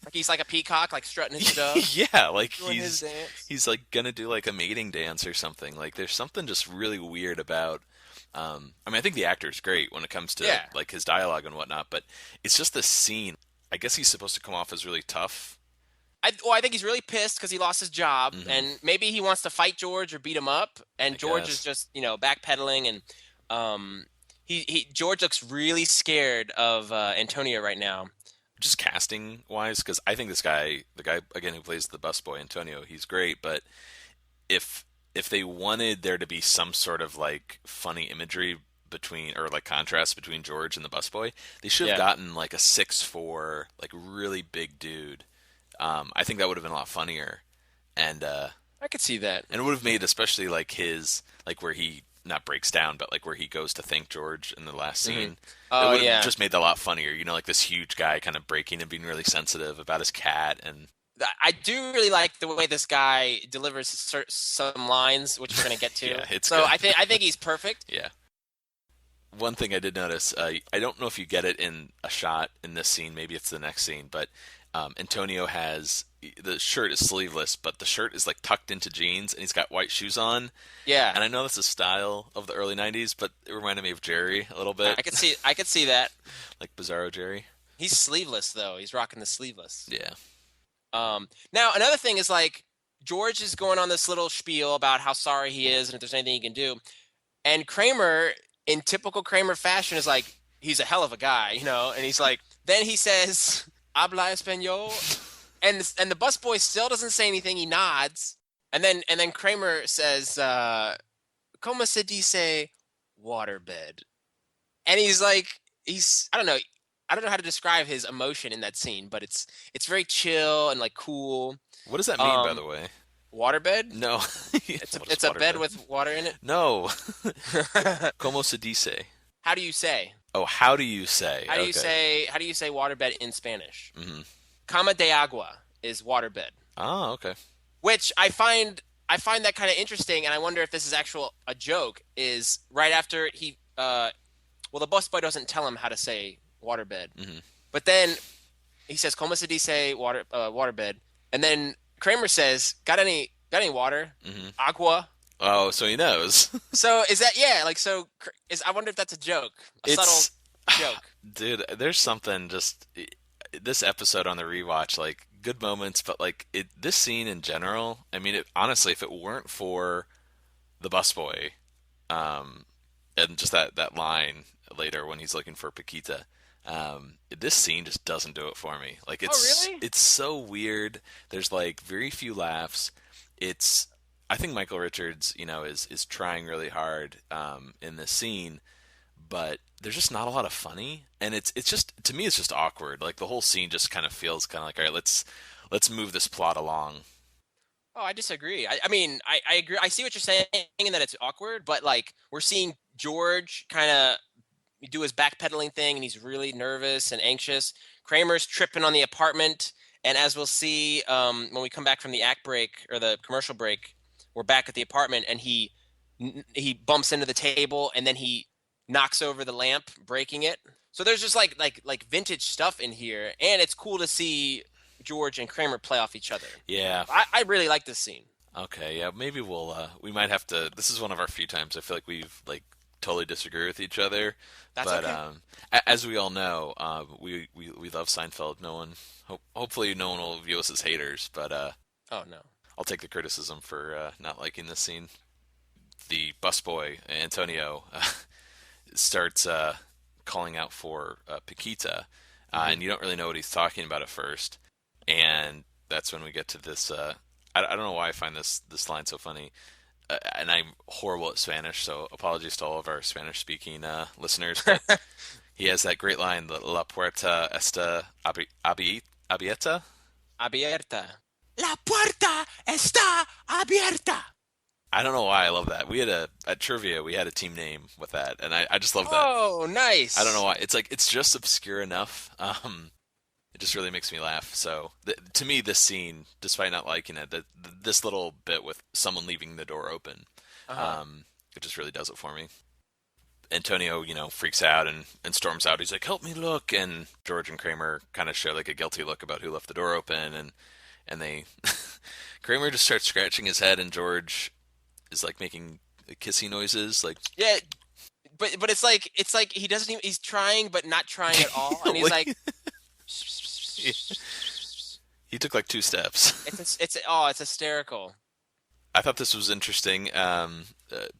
Like he's like a peacock, like strutting his stuff. Yeah, like he's like gonna do like a mating dance or something. Like there's something just really weird about. I mean, I think the actor's great when it comes to like his dialogue and whatnot, but it's just the scene. I guess he's supposed to come off as really tough. I think he's really pissed because he lost his job, and maybe he wants to fight George or beat him up. And George is just backpedaling, and George looks really scared of Antonio right now. Just casting wise, because I think this guy, the guy again who plays the busboy Antonio, he's great. But if they wanted there to be some sort of like funny imagery between, or like contrast between George and the busboy, they should have gotten like a 6'4", like really big dude. I think that would have been a lot funnier, and I could see that. And it would have made especially like his like where he not breaks down, but like where he goes to thank George in the last scene. Oh, it would have just made that a lot funnier. Like this huge guy kind of breaking and being really sensitive about his cat. And I do really like the way this guy delivers some lines, which we're going to get to. Yeah, it's so good. I think he's perfect. Yeah. One thing I did notice, I don't know if you get it in a shot in this scene, maybe it's the next scene, but Antonio has the shirt is sleeveless, but the shirt is like tucked into jeans, and he's got white shoes on. Yeah, and I know that's a style of the early '90s, but it reminded me of Jerry a little bit. I could see that. Like Bizarro Jerry. He's sleeveless though. He's rocking the sleeveless. Yeah. Now another thing is like George is going on this little spiel about how sorry he is and if there's anything he can do, and Kramer, in typical Kramer fashion, is like, he's a hell of a guy, and he's like, then he says, "Habla español," and the busboy still doesn't say anything. He nods, and then Kramer says, "Como se dice waterbed?" And he's like, I don't know how to describe his emotion in that scene, but it's very chill and like cool. What does that mean, by the way? Waterbed? No. It's a bed with water in it? No. Como se dice? How do you say? Oh, how do you say? How do you say waterbed in Spanish? Mm-hmm. Cama de agua is waterbed. Oh, okay. Which I find I find that kind of interesting, and I wonder if this is a joke. Is right after the busboy doesn't tell him how to say waterbed, but then he says "Como se dice waterbed," and then Kramer says, "Got any water? Agua." Oh, so he knows. So is that I wonder if that's a joke, subtle joke. Dude, there's something just this episode on the rewatch, like good moments, but like this scene in general. I mean, honestly, if it weren't for the busboy, and just that line later when he's looking for Paquita, this scene just doesn't do it for me. Like really? It's so weird. There's like very few laughs. I think Michael Richards, is trying really hard in this scene, but there's just not a lot of funny, and it's just, to me, it's just awkward. Like the whole scene just kind of feels kind of like, all right, let's move this plot along. Oh, I disagree. I mean, I agree. I see what you're saying in that it's awkward, but like we're seeing George kind of do his backpedaling thing, and he's really nervous and anxious. Kramer's tripping on the apartment, and as we'll see when we come back from the act break or the commercial break, we're back at the apartment, and he bumps into the table, and then he knocks over the lamp, breaking it. So there's just like vintage stuff in here, and it's cool to see George and Kramer play off each other. Yeah. I really like this scene. Okay, yeah, maybe we might have to. This is one of our few times I feel like we've like totally disagree with each other. That's but okay. As we all know, we love Seinfeld. Hopefully, no one will view us as haters. But Oh no. I'll take the criticism for not liking this scene. The busboy Antonio starts calling out for Paquita, and you don't really know what he's talking about at first. And that's when we get to this. I don't know why I find this line so funny, and I'm horrible at Spanish, so apologies to all of our Spanish-speaking listeners. But he has that great line: "La puerta está abierta." Abierta. La puerta está abierta. I don't know why I love that. We had at trivia we had a team name with that, and I just love that. Oh, nice. I don't know why. It's just obscure enough. It just really makes me laugh. So to me, this scene, despite not liking it, this little bit with someone leaving the door open, it just really does it for me. Antonio, freaks out and storms out. He's like, "Help me look!" And George and Kramer kind of share like a guilty look about who left the door open, and they Kramer just starts scratching his head, and George is like making kissy noises, like Yeah, but it's like he doesn't even, he's trying but not trying at all, and he's like. He took like 2 steps. It's hysterical. I thought this was interesting.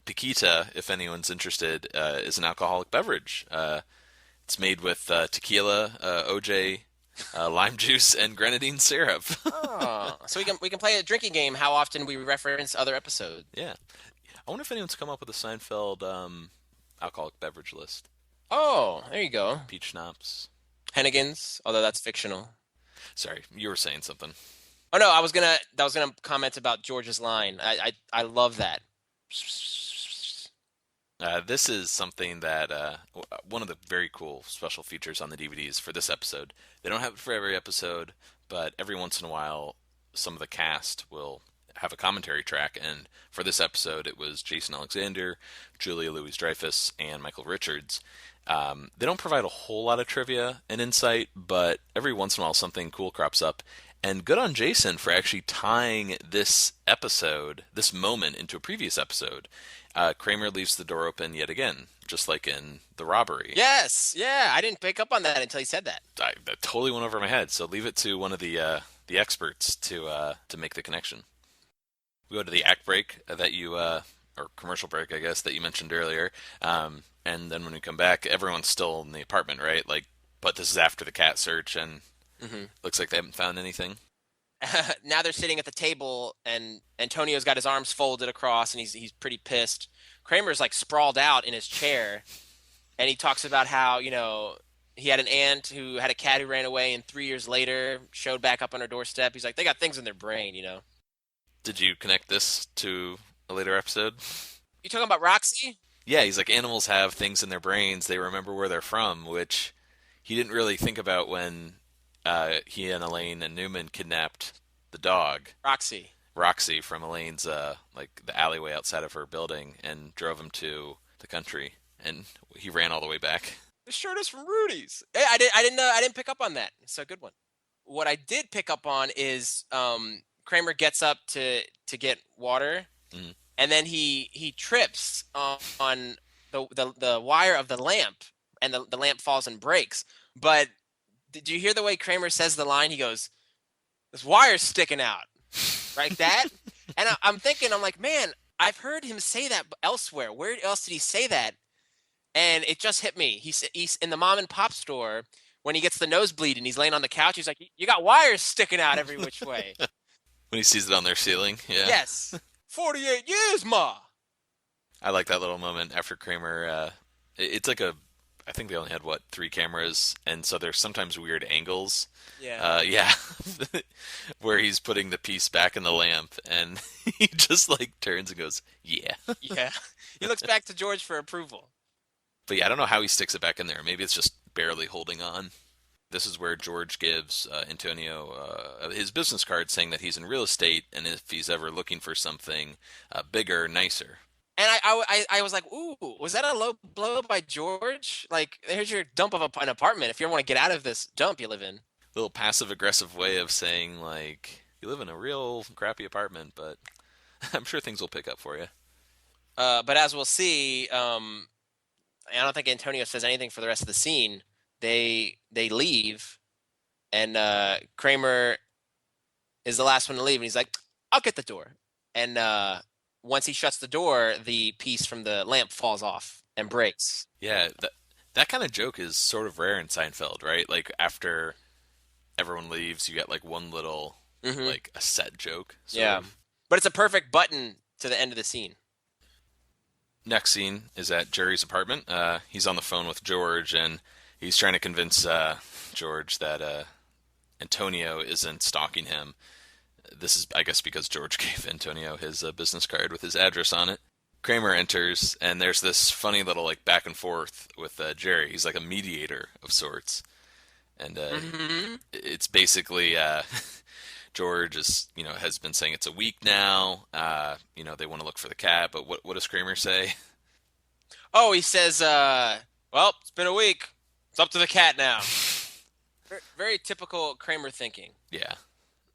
Paquita, if anyone's interested, is an alcoholic beverage. It's made with tequila, OJ, lime juice, and grenadine syrup. Oh, so we can play a drinking game. How often we reference other episodes? Yeah, I wonder if anyone's come up with a Seinfeld alcoholic beverage list. Oh, there you go. Peach schnapps. Hennigan's, although that's fictional. Sorry, you were saying something. Oh no, I was gonna comment about George's line. I love that. This is something that one of the very cool special features on the DVDs for this episode. They don't have it for every episode, but every once in a while, some of the cast will have a commentary track. And for this episode, it was Jason Alexander, Julia Louis-Dreyfus, and Michael Richards. They don't provide a whole lot of trivia and insight, but every once in a while something cool crops up. And good on Jason for actually tying this episode, this moment, into a previous episode. Kramer leaves the door open yet again, just like in the robbery. Yes, yeah, I didn't pick up on that until he said that. That totally went over my head, so leave it to one of the experts to make the connection. We go to the act break or commercial break, I guess, that you mentioned earlier. And then when we come back, everyone's still in the apartment, right? But this is after the cat search, and looks like they haven't found anything. Now they're sitting at the table, and Antonio's got his arms folded across, and he's pretty pissed. Kramer's like sprawled out in his chair, and he talks about how he had an aunt who had a cat who ran away, and 3 years later showed back up on her doorstep. He's like, they got things in their brain, Did you connect this to a later episode? You talking about Roxy? Yeah, he's like, animals have things in their brains. They remember where they're from, which he didn't really think about when he and Elaine and Newman kidnapped the dog. Roxy. Roxy from Elaine's like the alleyway outside of her building and drove him to the country, and he ran all the way back. The shirt is from Rudy's. I didn't pick up on that. It's a good one. What I did pick up on is Kramer gets up to get water, Mhm. and then he trips on the wire of the lamp, and the lamp falls and breaks. But did you hear the way Kramer says the line? He goes, "This wire's sticking out," like that. And I'm thinking, I'm like, man, I've heard him say that elsewhere. Where else did he say that? And it just hit me. He's in the mom and pop store when he gets the nosebleed and he's laying on the couch. He's like, "You got wires sticking out every which way." When he sees it on their ceiling. Yeah. Yes. 48 years, ma. I like that little moment after Kramer. It's like I think they only had, what, 3 cameras, and so there's sometimes weird angles. Yeah. Yeah. Where he's putting the piece back in the lamp, and he just, like, turns and goes, yeah. Yeah. He looks back to George for approval. But yeah, I don't know how he sticks it back in there. Maybe it's just barely holding on. This is where George gives Antonio his business card saying that he's in real estate, and if he's ever looking for something bigger, nicer. And I was like, ooh, was that a low blow by George? Like, here's your dump of an apartment. If you ever want to get out of this dump you live in. Little passive-aggressive way of saying, like, you live in a real crappy apartment, but I'm sure things will pick up for you. But as we'll see, I don't think Antonio says anything for the rest of the scene. They leave, and Kramer is the last one to leave, and he's like, "I'll get the door." And once he shuts the door, the piece from the lamp falls off and breaks. Yeah, that kind of joke is sort of rare in Seinfeld, right? Like, after everyone leaves, you get, like, one little, like, a set joke. Yeah. But it's a perfect button to the end of the scene. Next scene is at Jerry's apartment. He's on the phone with George, and he's trying to convince George that Antonio isn't stalking him. This is, I guess, because George gave Antonio his business card with his address on it. Kramer enters, and there's this funny little, like, back and forth with Jerry. He's like a mediator of sorts. And it's basically George has been saying it's a week now. They want to look for the cat, but what does Kramer say? Oh, he says, well, it's been a week. It's up to the cat now. Very typical Kramer thinking. Yeah.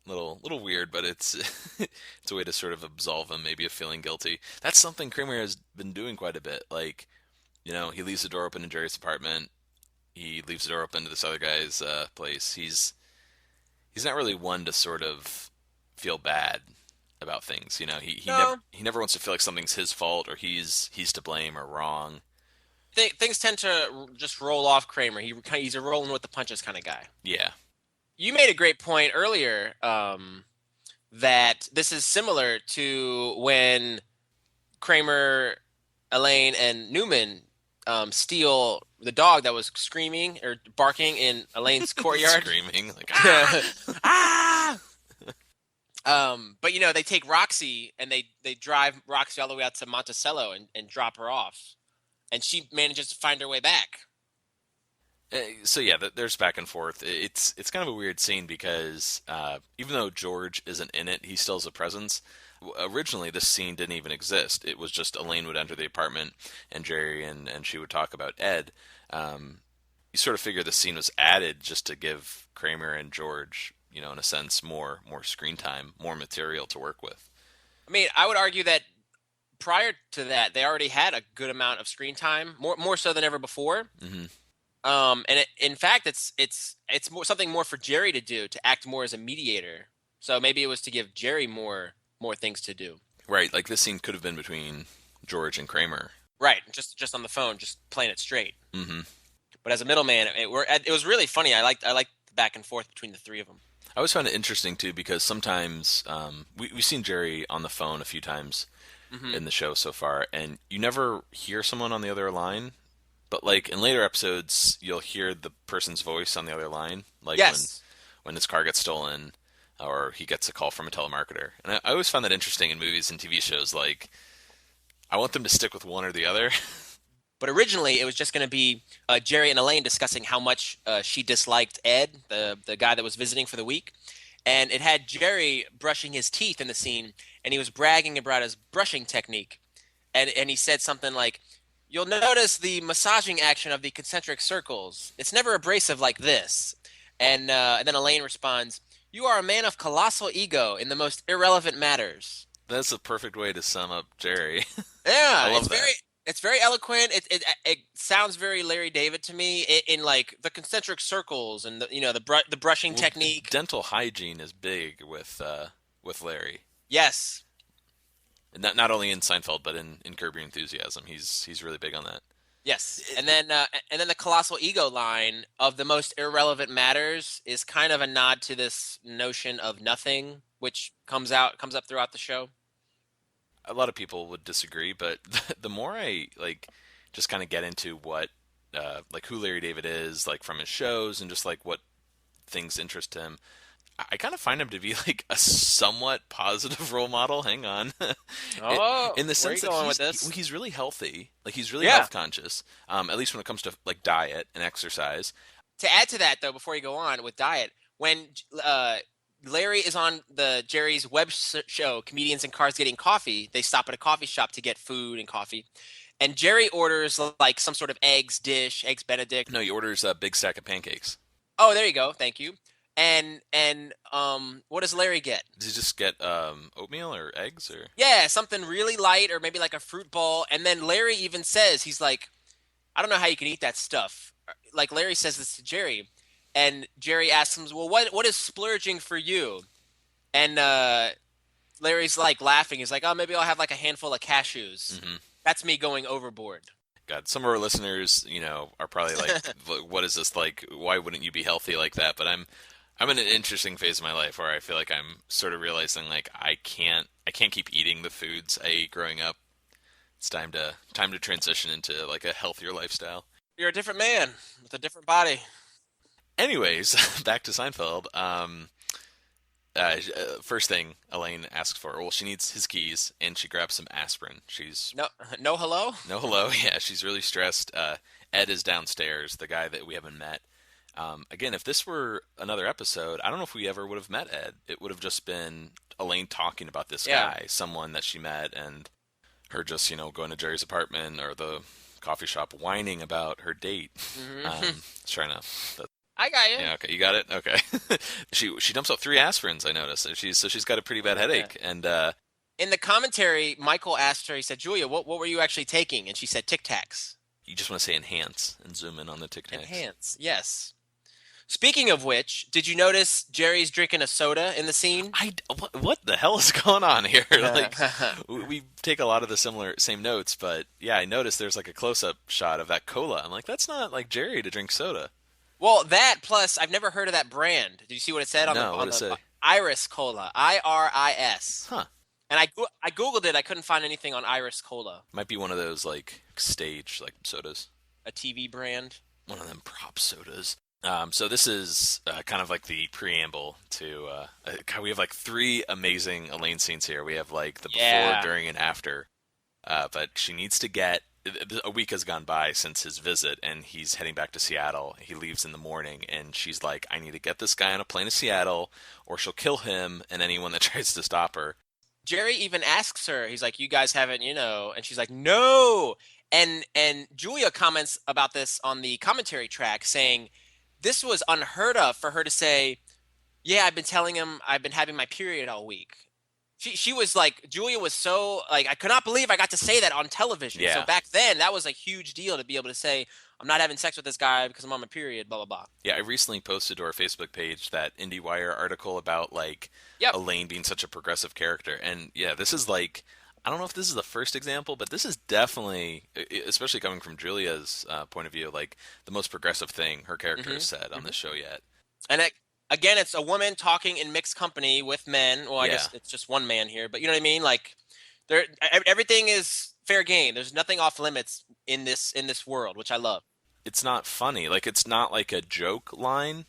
Little weird, but it's it's a way to sort of absolve him, maybe, of feeling guilty. That's something Kramer has been doing quite a bit. Like, he leaves the door open in Jerry's apartment. He leaves the door open to this other guy's place. He's not really one to sort of feel bad about things. He never wants to feel like something's his fault or he's to blame or wrong. Things tend to just roll off Kramer. He's a rolling with the punches kind of guy. Yeah. You made a great point earlier that this is similar to when Kramer, Elaine, and Newman steal the dog that was screaming or barking in Elaine's courtyard. Screaming like ah! But they take Roxy and they drive Roxy all the way out to Monticello and drop her off, and she manages to find her way back. So yeah, there's back and forth. It's kind of a weird scene because even though George isn't in it, he still has a presence. Originally, this scene didn't even exist. It was just Elaine would enter the apartment, and Jerry and she would talk about Ed. You sort of figure the scene was added just to give Kramer and George, in a sense, more screen time, more material to work with. I mean, I would argue that prior to that, they already had a good amount of screen time, more so than ever before. Mm-hmm. And in fact, it's something more for Jerry to do, to act more as a mediator. So maybe it was to give Jerry more things to do. Right, like this scene could have been between George and Kramer. Right, just on the phone, just playing it straight. Mm-hmm. But as a middleman, it was really funny. I liked the back and forth between the three of them. I always found it interesting too because sometimes we've seen Jerry on the phone a few times in the show so far, and you never hear someone on the other line. But like in later episodes, you'll hear the person's voice on the other line, like when his car gets stolen, or he gets a call from a telemarketer. And I always found that interesting in movies and TV shows. Like, I want them to stick with one or the other. But originally, it was just going to be Jerry and Elaine discussing how much she disliked Ed, the guy that was visiting for the week. and it had Jerry brushing his teeth in the scene, and he was bragging about his brushing technique, and he said something like, "You'll notice the massaging action of the concentric circles. It's never abrasive like this." And then Elaine responds, "You are a man of colossal ego in the most irrelevant matters." That's a perfect way to sum up Jerry. Yeah, I love it's that. very eloquent. It sounds very Larry David to me in like the concentric circles and the brushing Well, technique. dental hygiene is big with Larry. Yes. Not only in Seinfeld, but in Curb Your Enthusiasm. He's really big on that. Yes, and then the colossal ego line of the most irrelevant matters is kind of a nod to this notion of nothing, which comes up throughout the show. A lot of people would disagree, but the more I like just kind of get into what like who Larry David is, like from his shows and just like what things interest him, I kind of find him to be like a somewhat positive role model. Hang on, Oh, in the where are you sense that going with this? he's really healthy, like he's really Yeah. health conscious. At least when it comes to like diet and exercise. To add to that, though, before you go on with diet, when Larry is on the Jerry's web show, Comedians in Cars Getting Coffee, they stop at a coffee shop to get food and coffee. And Jerry orders like some sort of eggs Benedict. No, he orders a big stack of pancakes. Oh, there you go. Thank you. And what does Larry get? Does he just get oatmeal or eggs or? Yeah, something really light or maybe like a fruit ball. And then Larry even says, he's like, I don't know how you can eat that stuff. Like Larry says this to Jerry, and Jerry asks him, "Well, what is splurging for you?" And Larry's like laughing. He's like, "Oh, maybe I'll have like a handful of cashews." Mm-hmm. That's me going overboard. God, some of our listeners, are probably like, "What is this like? Why wouldn't you be healthy like that?" But I'm in an interesting phase of my life where I feel like I'm sort of realizing like I can't keep eating the foods I ate growing up. It's time to transition into like a healthier lifestyle. You're a different man with a different body. Anyways, back to Seinfeld. First thing Elaine asks for, well, she needs his keys, and she grabs some aspirin. She's No, hello. no hello. Yeah, she's really stressed. Ed is downstairs, the guy that we haven't met. Again, if this were another episode, I don't know if we ever would have met Ed. It would have just been Elaine talking about this Yeah. guy, someone that she met, and her just, going to Jerry's apartment or the coffee shop whining about her date. Trying to. I got you. Yeah, okay, you got it. Okay, she dumps out 3 aspirins. I noticed. She's got a pretty bad headache, and In the commentary, Michael asked her. He said, "Julia, what were you actually taking?" And she said, "Tic Tacs." you just want to say enhance and zoom in on the Tic Tacs. Enhance. Yes. Speaking of which, did you notice Jerry's drinking a soda in the scene? What the hell is going on here? Like we take a lot of the same notes, but yeah, I noticed there's like a close-up shot of that cola. I'm like, that's not like Jerry to drink soda. Well, that plus I've never heard of that brand. Did you see what it said on No, the what'd it say? Iris Cola? IRIS. Huh? And I googled it. I couldn't find anything on Iris Cola, Might be one of those like stage like sodas. a TV brand. One of them prop sodas. So this is kind of like the preamble to. God, we have like 3 amazing Elaine scenes here. We have like the before, Yeah. during, and after. But she needs to get. A week has gone by since his visit, and he's heading back to Seattle. He leaves in the morning, and she's like, "I need to get this guy on a plane to Seattle, or she'll kill him and anyone that tries to stop her." Jerry even asks her. He's like, "You guys haven't, and she's like, "No." And Julia comments about this on the commentary track, saying this was unheard of for her to say, "Yeah, I've been telling him I've been having my period all week." She was like, Julia was so like, I could not believe I got to say that on television. Yeah. So back then, that was a huge deal to be able to say, I'm not having sex with this guy because I'm on my period, blah, blah, blah. Yeah, I recently posted to our Facebook page that IndieWire article about like Yep. Elaine being such a progressive character, and yeah, this is like. I don't know if this is the first example, but this is definitely, especially coming from Julia's point of view, like the most progressive thing her character has said on this show yet. And again, it's a woman talking in mixed company with men. Well, I Yeah. guess it's just one man here, but you know what I mean? Like, everything is fair game. There's nothing off limits in this world, which I love. It's not funny. Like, it's not like a joke line.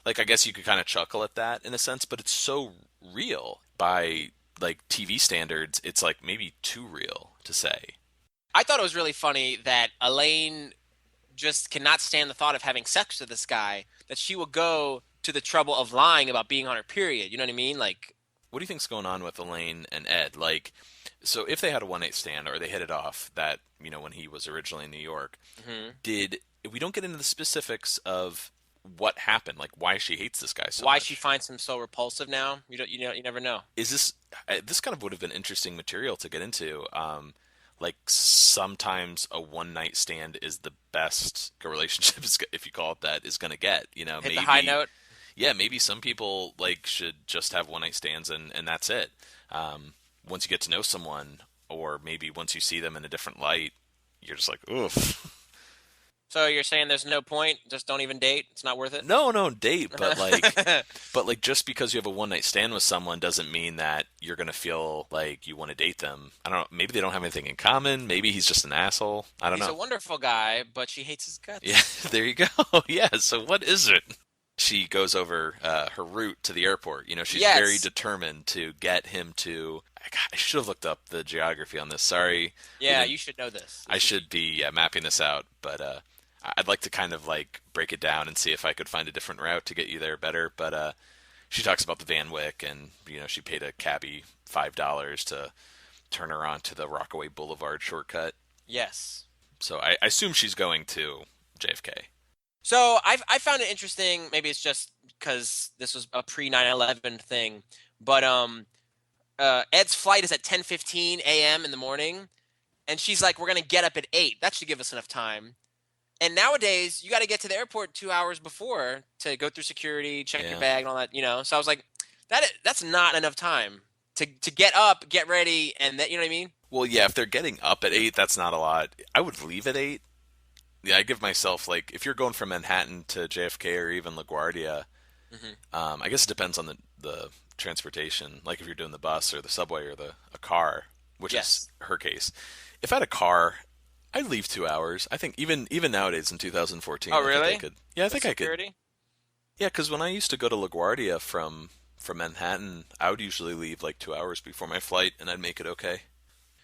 Like, I guess you could kind of chuckle at that in a sense, but it's so real by like TV standards. It's like maybe too real to say. I thought it was really funny that Elaine just cannot stand the thought of having sex with this guy, that she will go to the trouble of lying about being on her period. You know what I mean? Like, What do you think's going on with Elaine and Ed? Like, so if they had a one night stand or they hit it off that, when he was originally in New York, did we don't get into the specifics of what happened, like why she hates this guy so why much. she finds him so repulsive now? You never know. Is this kind of would have been interesting material to get into? Like sometimes a one night stand is the best a relationship is, if you call it that, is going to get. Hit Maybe the high note. yeah, maybe some people like should just have one night stands and that's it. Once you get to know someone, or maybe once you see them in a different light, you're just like, oof. So you're saying there's no point? Just don't even date? It's not worth it? No, date, but like just because you have a one night stand with someone doesn't mean that you're gonna feel like you want to date them. I don't know. Maybe they don't have anything in common. Maybe he's just an asshole. I don't know. He's a wonderful guy, but she hates his guts. Yeah, there you go. Yeah. So what is it? She goes over her route to the airport. She's Yes. very determined to get him to. God, I should have looked up the geography on this. Sorry. Yeah, you should know this. I should be mapping this out, but I'd like to kind of like break it down and see if I could find a different route to get you there better. But she talks about the Van Wyck, and she paid a cabbie $5 to turn her on to the Rockaway Boulevard shortcut. Yes. So I assume she's going to JFK. So I found it interesting. Maybe it's just because this was a pre 9/11 thing, but Ed's flight is at 10:15 a.m. in the morning, and she's like, "We're gonna get up at 8. That should give us enough time." And nowadays, you got to get to the airport 2 hours before to go through security, check your bag, and all that. So I was like, that's not enough time to get up, get ready, and that. You know what I mean? Well, yeah. If they're getting up at 8, that's not a lot. I would leave at 8. Yeah, I give myself, like, if you're going from Manhattan to JFK or even LaGuardia, I guess it depends on the transportation. Like, if you're doing the bus or the subway or a car, which is her case. If I had a car, I'd leave 2 hours. I think even nowadays in 2014. Oh, really? I think I could. Yeah, because when I used to go to LaGuardia from Manhattan, I would usually leave like 2 hours before my flight, and I'd make it okay.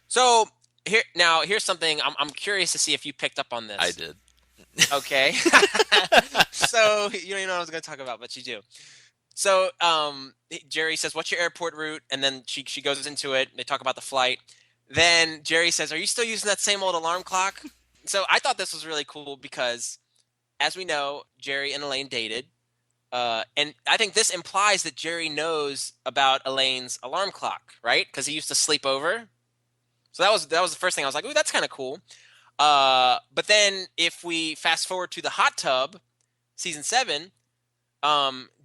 So here's something I'm curious to see if you picked up on this. I did. Okay. So you don't even know what I was going to talk about, but you do. So Jerry says, "What's your airport route?" And then she goes into it. They talk about the flight. Then Jerry says, "Are you still using that same old alarm clock?" So I thought this was really cool because, as we know, Jerry and Elaine dated. And I think this implies that Jerry knows about Elaine's alarm clock, right? Because he used to sleep over. So that was the first thing. I was like, "Ooh, that's kind of cool." But then if we fast forward to the hot tub, season 7,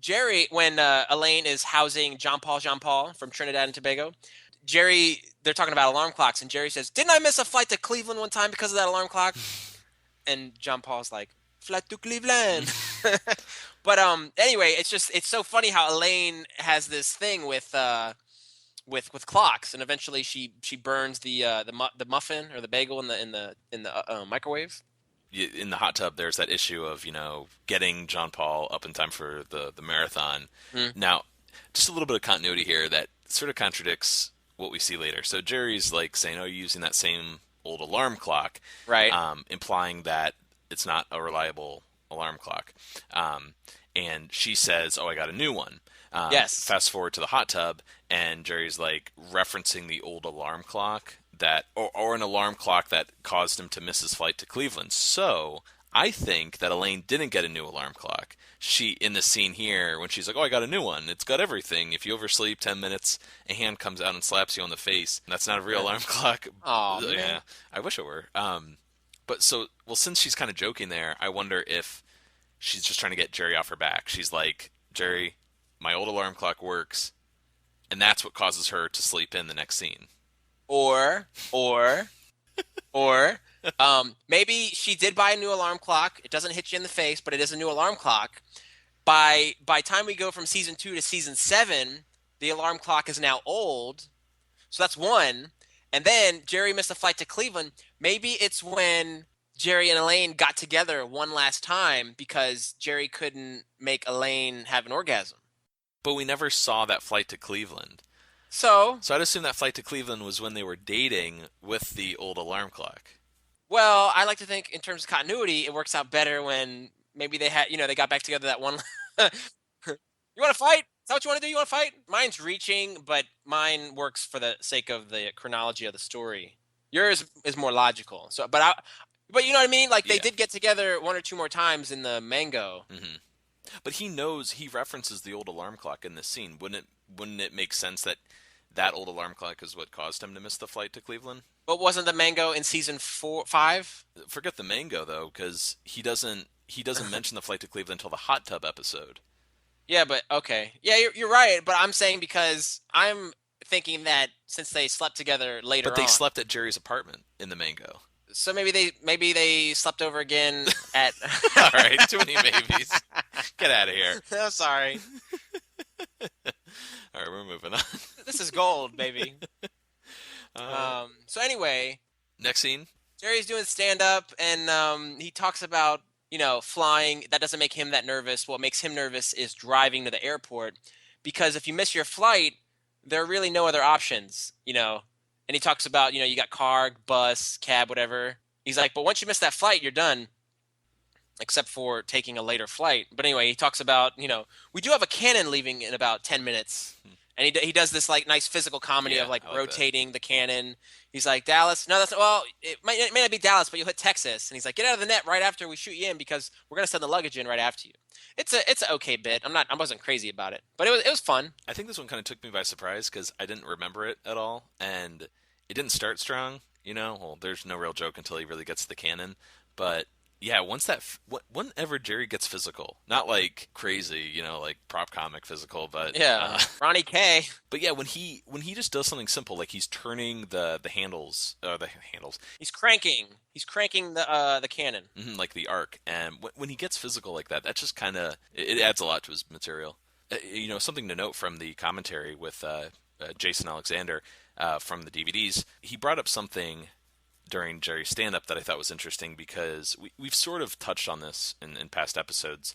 Jerry, when Elaine is housing Jean Paul from Trinidad and Tobago, they're talking about alarm clocks, and Jerry says, "Didn't I miss a flight to Cleveland one time because of that alarm clock?" And Jean Paul's like, "Flight to Cleveland." But anyway, it's so funny how Elaine has this thing with clocks, and eventually she burns the muffin or the bagel in the microwave. In the hot tub, there's that issue of getting John Paul up in time for the marathon. Now, just a little bit of continuity here that sort of contradicts what we see later. So Jerry's like saying, "Oh, you're using that same old alarm clock," Right? Implying that it's not a reliable alarm clock. And she says, "Oh, I got a new one." Yes. Fast forward to the hot tub, and Jerry's like referencing the old alarm clock or an alarm clock that caused him to miss his flight to Cleveland. So I think that Elaine didn't get a new alarm clock. She, in the scene here, when she's like, "Oh, I got a new one. It's got everything. If you oversleep 10 minutes, a hand comes out and slaps you on the face. That's not a real alarm clock." Oh, yeah, man. I wish it were. But since she's kind of joking there, I wonder if she's just trying to get Jerry off her back. She's like, "Jerry, my old alarm clock works," and that's what causes her to sleep in the next scene. Or maybe she did buy a new alarm clock. It doesn't hit you in the face, but it is a new alarm clock. By time we go from season 2 to season 7, the alarm clock is now old. So that's one. And then Jerry missed a flight to Cleveland. Maybe it's when Jerry and Elaine got together one last time because Jerry couldn't make Elaine have an orgasm. But we never saw that flight to Cleveland. So I'd assume that flight to Cleveland was when they were dating with the old alarm clock. Well, I like to think in terms of continuity, it works out better when maybe they got back together that one You want to fight? Is that what you want to do? You want to fight? Mine's reaching, but mine works for the sake of the chronology of the story. Yours is more logical. So, but you know what I mean? Like they Yeah. did get together one or two more times in the Mango. But he references the old alarm clock in this scene. Wouldn't it make sense that that old alarm clock is what caused him to miss the flight to Cleveland? But wasn't the Mango in season 5? Forget the mango though, because he doesn't mention the flight to Cleveland until the hot tub episode. Yeah, but okay. Yeah, you're right. But I'm saying because I'm thinking that since they slept together later But they on, slept at Jerry's apartment in the mango. so maybe they slept over again at. All right, too many maybes. Get out of here. I'm sorry. All right, we're moving on. This is gold, baby. So anyway, Next scene. Jerry's doing stand-up, and he talks about, flying. That doesn't make him that nervous. What makes him nervous is driving to the airport, because if you miss your flight, there are really no other options, And he talks about, you got car, bus, cab, whatever. He's like, but once you miss that flight, you're done, except for taking a later flight. But anyway, he talks about, we do have a cannon leaving in about 10 minutes. And he does this like nice physical comedy Yeah, of like I like rotating the cannon. He's like, Dallas, no, it may not be Dallas, but you'll hit Texas. And he's like, get out of the net right after we shoot you in because we're gonna send the luggage in right after you. It's an okay bit. I wasn't crazy about it, but it was fun. I think this one kind of took me by surprise because I didn't remember it at all, and it didn't start strong. Well, there's no real joke until he really gets to the cannon, but yeah, whenever Jerry gets physical, not like crazy, like prop comic physical, but Yeah, Ronnie K. But yeah, when he just does something simple, like he's turning the handles, He's cranking the cannon. like the arc, and when he gets physical like that, that just kind of it adds a lot to his material. Something to note from the commentary with Jason Alexander from the DVDs, he brought up something during Jerry's stand-up that I thought was interesting because we've sort of touched on this in past episodes.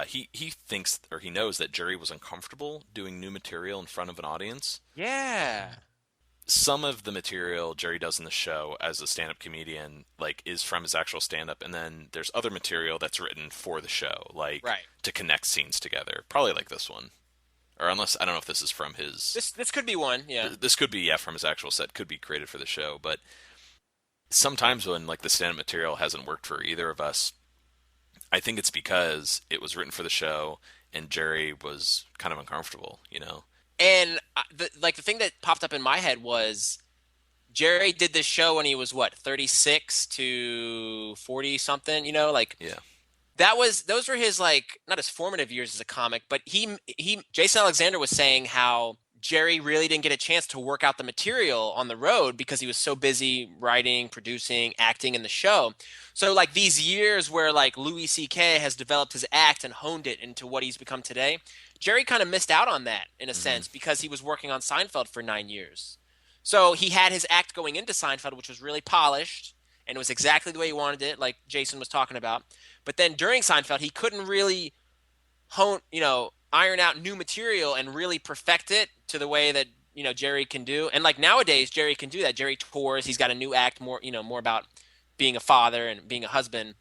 He thinks, or he knows, that Jerry was uncomfortable doing new material in front of an audience. Yeah. Some of the material Jerry does in the show as a stand-up comedian, like, is from his actual stand-up, and then there's other material that's written for the show, like to connect scenes together. Probably like this one. Or unless, I don't know if this is from his... This could be one, yeah. This could be, from his actual set. Could be created for the show, but sometimes when like the stand-up material hasn't worked for either of us, I think it's because it was written for the show and Jerry was kind of uncomfortable, And the thing that popped up in my head was Jerry did this show when he was 36 to 40 something, Yeah. Those were his not his formative years as a comic, but Jason Alexander was saying how Jerry really didn't get a chance to work out the material on the road because he was so busy writing, producing, acting in the show. So these years where Louis C.K. has developed his act and honed it into what he's become today, Jerry kind of missed out on that in a sense because he was working on Seinfeld for 9 years. So he had his act going into Seinfeld, which was really polished and it was exactly the way he wanted it, like Jason was talking about. But then during Seinfeld, he couldn't really iron out new material and really perfect it to the way that Jerry can do. And nowadays Jerry can do that. Jerry tours, he's got a new act more about being a father and being a husband.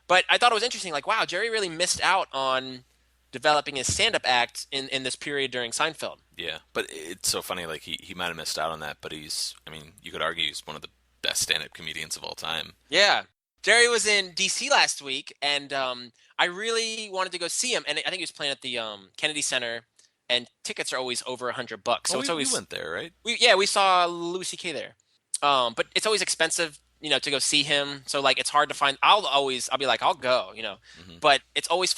But I thought it was interesting, wow, Jerry really missed out on developing his stand-up act in this period during Seinfeld. Yeah, but it's so funny, he might have missed out on that, but you could argue he's one of the best stand-up comedians of all time. Yeah. Jerry was in D.C. last week, and I really wanted to go see him. And I think he was playing at the Kennedy Center, and tickets are always over $100. So it's always we went there, right? We saw Louis C.K. there. But it's always expensive, to go see him. So it's hard to find. I'll be like, I'll go, But it's always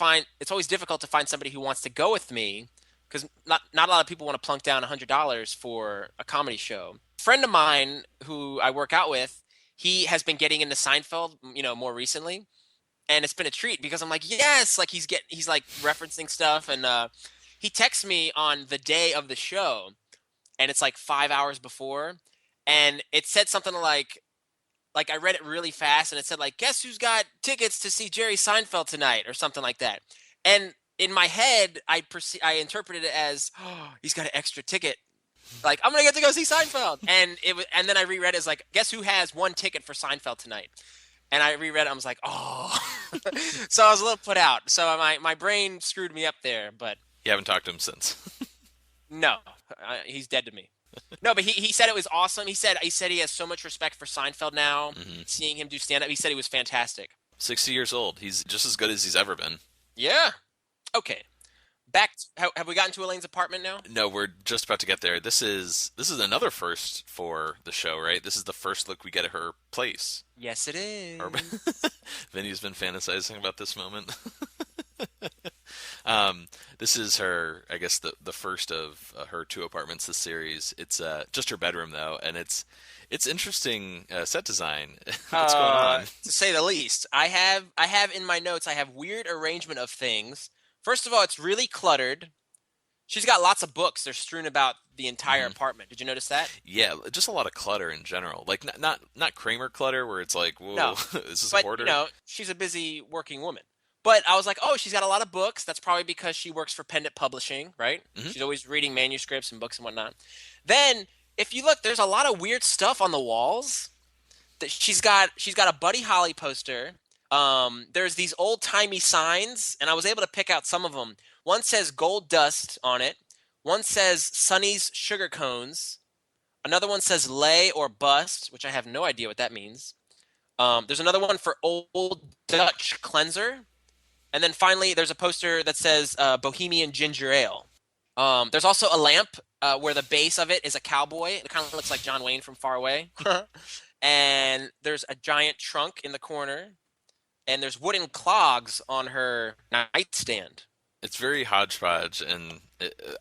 difficult to find somebody who wants to go with me because not a lot of people want to plunk down $100 for a comedy show. A friend of mine who I work out with, he has been getting into Seinfeld, more recently, and it's been a treat because I'm like, yes, he's referencing stuff, and he texts me on the day of the show, and it's 5 hours before, and it said something like I read it really fast, and it said guess who's got tickets to see Jerry Seinfeld tonight, or something like that, and in my head, I interpreted it as, oh, he's got an extra ticket. I'm gonna get to go see Seinfeld, and then I reread it as guess who has one ticket for Seinfeld tonight, and I reread it. I was like, oh, so I was a little put out. So my brain screwed me up there, but You haven't talked to him since. No, he's dead to me. No, but he said it was awesome. He said he has so much respect for Seinfeld now. Seeing him do stand up, he said he was fantastic. 60 years old. He's just as good as he's ever been. Yeah. Okay. Back. Have we gotten to Elaine's apartment now? No, we're just about to get there. This is another first for the show, right? This is the first look we get at her place. Yes, it is. Vinny's been fantasizing about this moment. This is her, I guess, the first of her two apartments this series. It's just her bedroom though, and it's interesting set design. What's going on? To say the least. I have in my notes. I have weird arrangement of things. First of all, it's really cluttered. She's got lots of books. They're strewn about the entire apartment. Did you notice that? Yeah, just a lot of clutter in general. Like not Kramer clutter where it's like, whoa, No, this is a but hoarder. she's a busy working woman. But I was like, oh, she's got a lot of books. That's probably because she works for Pendant Publishing, right? She's always reading manuscripts and books and whatnot. Then, if you look, there's a lot of weird stuff on the walls. She's got a Buddy Holly poster. There's these old timey signs, and I was able to pick out some of them. One says Gold Dust on it. One says Sonny's Sugar Cones. Another one says Lay or Bust, which I have no idea what that means. There's another one for Old Dutch Cleanser. And then finally, there's a poster that says Bohemian Ginger Ale. There's also a lamp where the base of it is a cowboy. It kind of looks like John Wayne from far away. And there's a giant trunk in the corner. And there's wooden clogs on her nightstand. It's very hodgepodge, and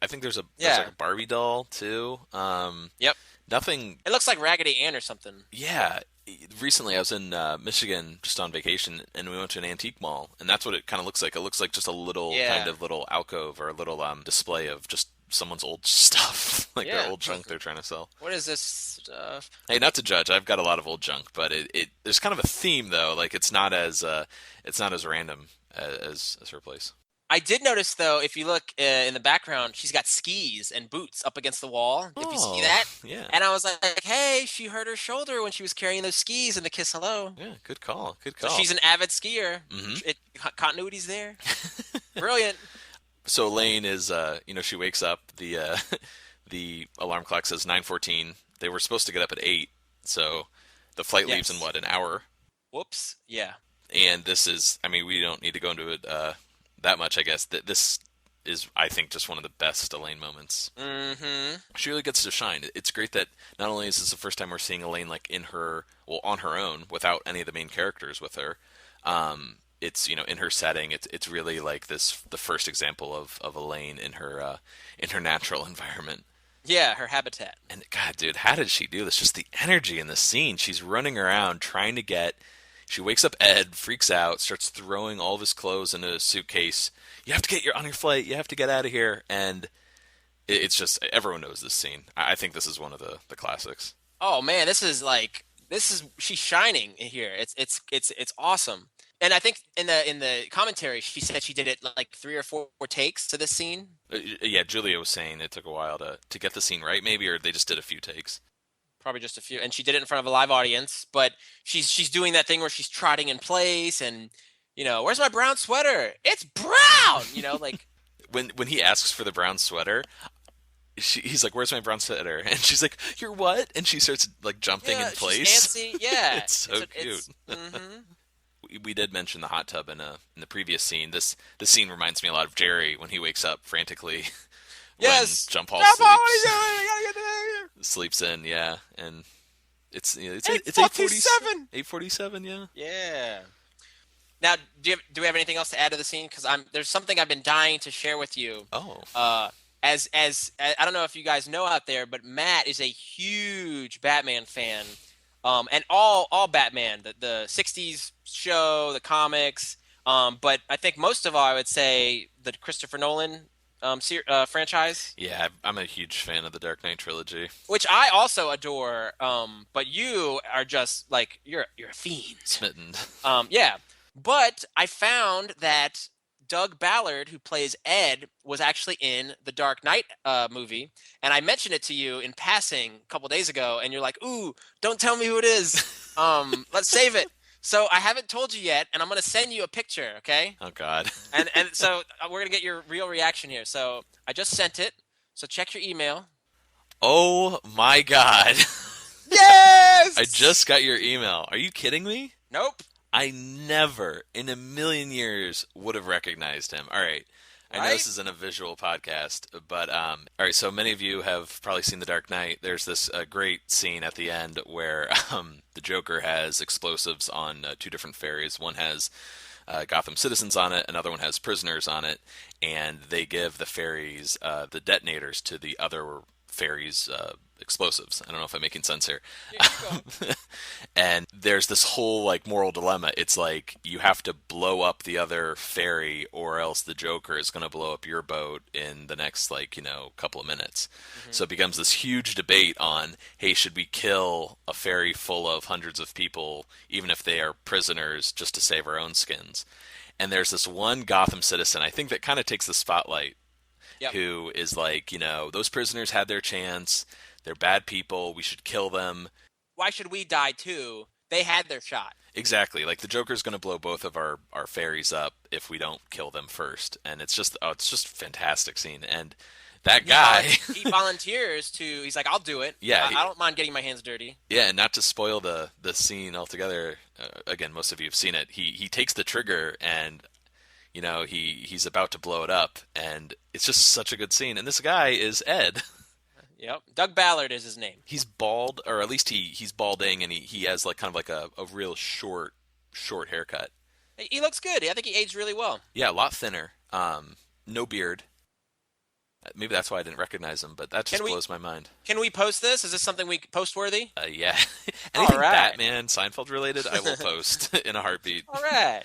I think there's like a Barbie doll too. Yep. Nothing. It looks like Raggedy Ann or something. Yeah. Recently, I was in Michigan just on vacation, and we went to an antique mall, and that's what it kind of looks like. It looks like just a little kind of little alcove or a little display of just someone's old stuff, like their old junk they're trying to sell. What is this stuff? Hey, not to judge, I've got a lot of old junk, but there's kind of a theme though. Like it's not as random as her place. I did notice, though, if you look in the background, she's got skis and boots up against the wall. If you see that. Yeah. And I was like, hey, she hurt her shoulder when she was carrying those skis in the Kiss Hello. Yeah, good call. So she's an avid skier. Continuity's there. Brilliant. So Elaine is, she wakes up. The alarm clock says 9:14. They were supposed to get up at 8, so the flight leaves in, an hour? Whoops. Yeah. And this is, we don't need to go into it that much, I guess. This is, I think, just one of the best Elaine moments. Mm-hmm. She really gets to shine. It's great that not only is this the first time we're seeing Elaine like on her own, without any of the main characters with her. It's in her setting. It's really like the first example of Elaine in her natural environment. Yeah, her habitat. And God, dude, how did she do this? Just the energy in the scene. She's running around trying to get. She wakes up Ed, freaks out, starts throwing all of his clothes into a suitcase. You have to get on your flight. You have to get out of here. And it's just, everyone knows this scene. I think this is one of the classics. Oh man, she's shining in here. It's awesome. And I think in the commentary, she said she did it like 3 or 4 takes to this scene. Yeah, Julia was saying it took a while to get the scene right, maybe, or they just did a few takes. Probably just a few, and she did it in front of a live audience. But she's doing that thing where she's trotting in place, and where's my brown sweater? It's brown. Like when he asks for the brown sweater, he's like, "Where's my brown sweater?" And she's like, "You're what?" And she starts like jumping in place. She's antsy. Yeah, it's so cute. We did mention the hot tub in the previous scene. This scene reminds me a lot of Jerry when he wakes up frantically. Yes, Jump Hall sleeps in, yeah, and it's 8:47. 8:47, yeah. Yeah. Now, do we have anything else to add to the scene? Because there's something I've been dying to share with you. Oh. As I don't know if you guys know out there, but Matt is a huge Batman fan, and all Batman, the '60s show, the comics, but I think most of all, I would say the Christopher Nolan franchise. Yeah, I'm a huge fan of the Dark Knight trilogy, which I also adore. But you are just like you're a fiend. Smitten. Yeah. But I found that Doug Ballard, who plays Ed, was actually in the Dark Knight movie, and I mentioned it to you in passing a couple days ago, and you're like, "Ooh, don't tell me who it is. Let's save it." So I haven't told you yet, and I'm gonna send you a picture, okay? Oh God. And so we're gonna get your real reaction here. So I just sent it. So check your email. Oh my God. Yes. I just got your email. Are you kidding me? Nope. I never in a million years would have recognized him. All right. I know Right? this isn't a visual podcast, but all right. So many of you have probably seen The Dark Knight. There's this great scene at the end where the Joker has explosives on two different ferries. One has Gotham citizens on it, another one has prisoners on it, and they give the ferries the detonators to the other ferries' explosives. I don't know if I'm making sense here. Yeah, keep going. And there's this whole like moral dilemma. It's like you have to blow up the other ferry or else the Joker is going to blow up your boat in the next couple of minutes. So it becomes this huge debate on, hey, should we kill a ferry full of hundreds of people even if they are prisoners just to save our own skins? And there's this one Gotham citizen, I think, that kind of takes the spotlight, Yep. who is like, those prisoners had their chance. They're bad people. We should kill them. Why should we die too? They had their shot. Exactly. Like the Joker's going to blow both of our ferries up if we don't kill them first. And it's just a fantastic scene. And that guy, He volunteers to. He's like, I'll do it. Yeah, I don't mind getting my hands dirty. yeah, and not to spoil the scene altogether. Again, most of you have seen it. He takes the trigger and he's about to blow it up, and it's just such a good scene. And this guy is Ed. Yep. Doug Ballard is his name. He's bald, or at least he's balding, and he has like kind of like a real short haircut. He looks good. I think he aged really well. Yeah, a lot thinner. No beard. Maybe that's why I didn't recognize him, but that just blows my mind. Can we post this? Is this something we post worthy? Yeah. Anything All right. Batman, Seinfeld related, I will post in a heartbeat. All right.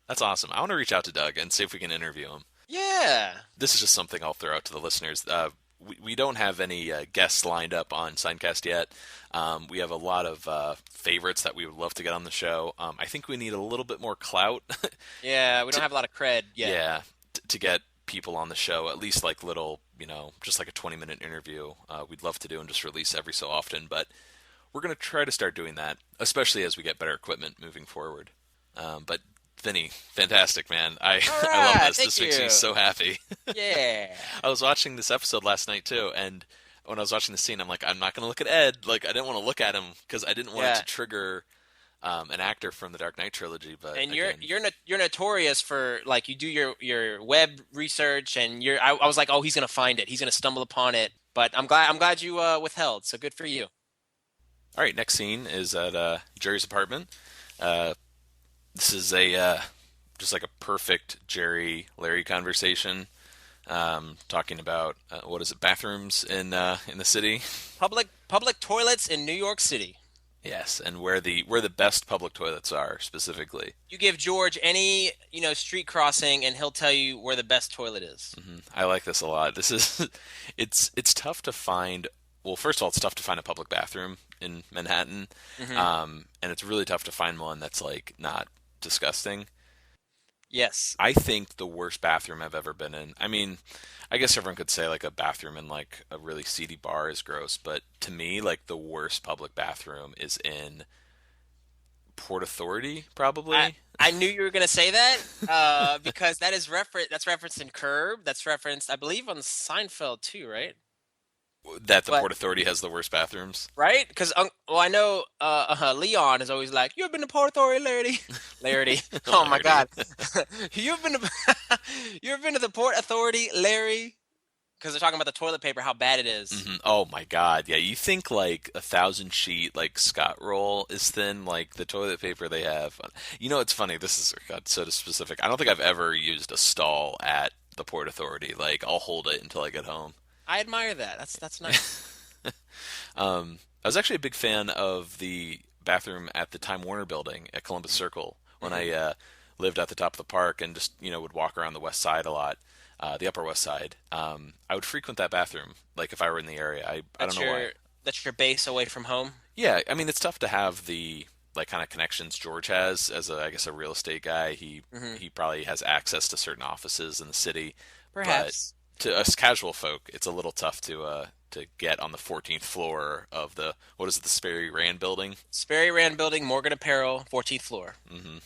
That's awesome. I want to reach out to Doug and see if we can interview him. Yeah. This is just something I'll throw out to the listeners. We don't have any guests lined up on Seincast yet. We have a lot of favorites that we would love to get on the show. I think we need a little bit more clout. Yeah, we don't have a lot of cred yet. Yeah, to get people on the show, at least like little, just like a 20-minute interview. We'd love to do and just release every so often, but we're going to try to start doing that, especially as we get better equipment moving forward. But Vinny, fantastic, man. I love this. This makes me so happy. Yeah. I was watching this episode last night too, and when I was watching the scene, I'm like, I'm not going to look at Ed. Like, I didn't want to look at him because I didn't want it to trigger an actor from the Dark Knight trilogy. But And again, you're notorious for like you do your web research, and I was like, oh, he's gonna find it. He's gonna stumble upon it. But I'm glad you withheld. So good for you. all right, next scene is at Jerry's apartment. This is just like a perfect Jerry-Larry conversation, talking about what is it, bathrooms in the city. Public toilets in New York City. Yes, and where the best public toilets are specifically. You give George any street crossing, and he'll tell you where the best toilet is. I like this a lot. This is it's tough to find. Well, first of all, it's tough to find a public bathroom in Manhattan, and it's really tough to find one that's like not disgusting. Yes. I think the worst bathroom I've ever been in. I mean, I guess everyone could say like a bathroom in like a really seedy bar is gross, but to me, like the worst public bathroom is in Port Authority, probably. I knew you were gonna say that because that's referenced in Curb. That's referenced, I believe, on Seinfeld too, right? That the Port Authority has the worst bathrooms. Right? Because I know Leon is always like, "You've been to Port Authority, Larry." Larry. Oh my God. You've been to the Port Authority, Larry. Because they're talking about the toilet paper, how bad it is. Mm-hmm. Oh my God, yeah. You think like 1,000 sheet like Scott roll is thin, like the toilet paper they have. It's funny. This is so specific. I don't think I've ever used a stall at the Port Authority. Like I'll hold it until I get home. I admire that. That's nice. I was actually a big fan of the bathroom at the Time Warner building at Columbus Circle when I lived at the top of the park and just would walk around the west side a lot, the Upper West Side. I would frequent that bathroom like if I were in the area. I don't know why. That's your base away from home. Yeah, I mean it's tough to have the like kind of connections George has as I guess a real estate guy. He probably has access to certain offices in the city. Perhaps. But to us casual folk, it's a little tough to to get on the 14th floor of the, what is it, the Sperry Rand building? Sperry Rand Building, Morgan Apparel, 14th floor. Mm-hmm.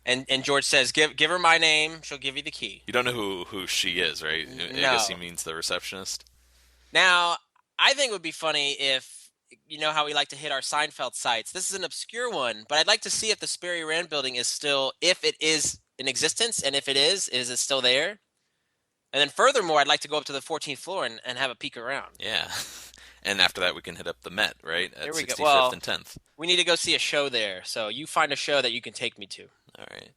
And George says, give her my name. She'll give you the key. You don't know who she is, right? No. I guess he means the receptionist. Now, I think it would be funny if, you know how we like to hit our Seinfeld sites. This is an obscure one, but I'd like to see if the Sperry Rand Building is still, if it is in existence, and if it is it still there? And then furthermore, I'd like to go up to the 14th floor and have a peek around. Yeah. And after that, we can hit up the Met, right? At There we 65th go. Well, and 10th. We need to go see a show there. So you find a show that you can take me to. All right.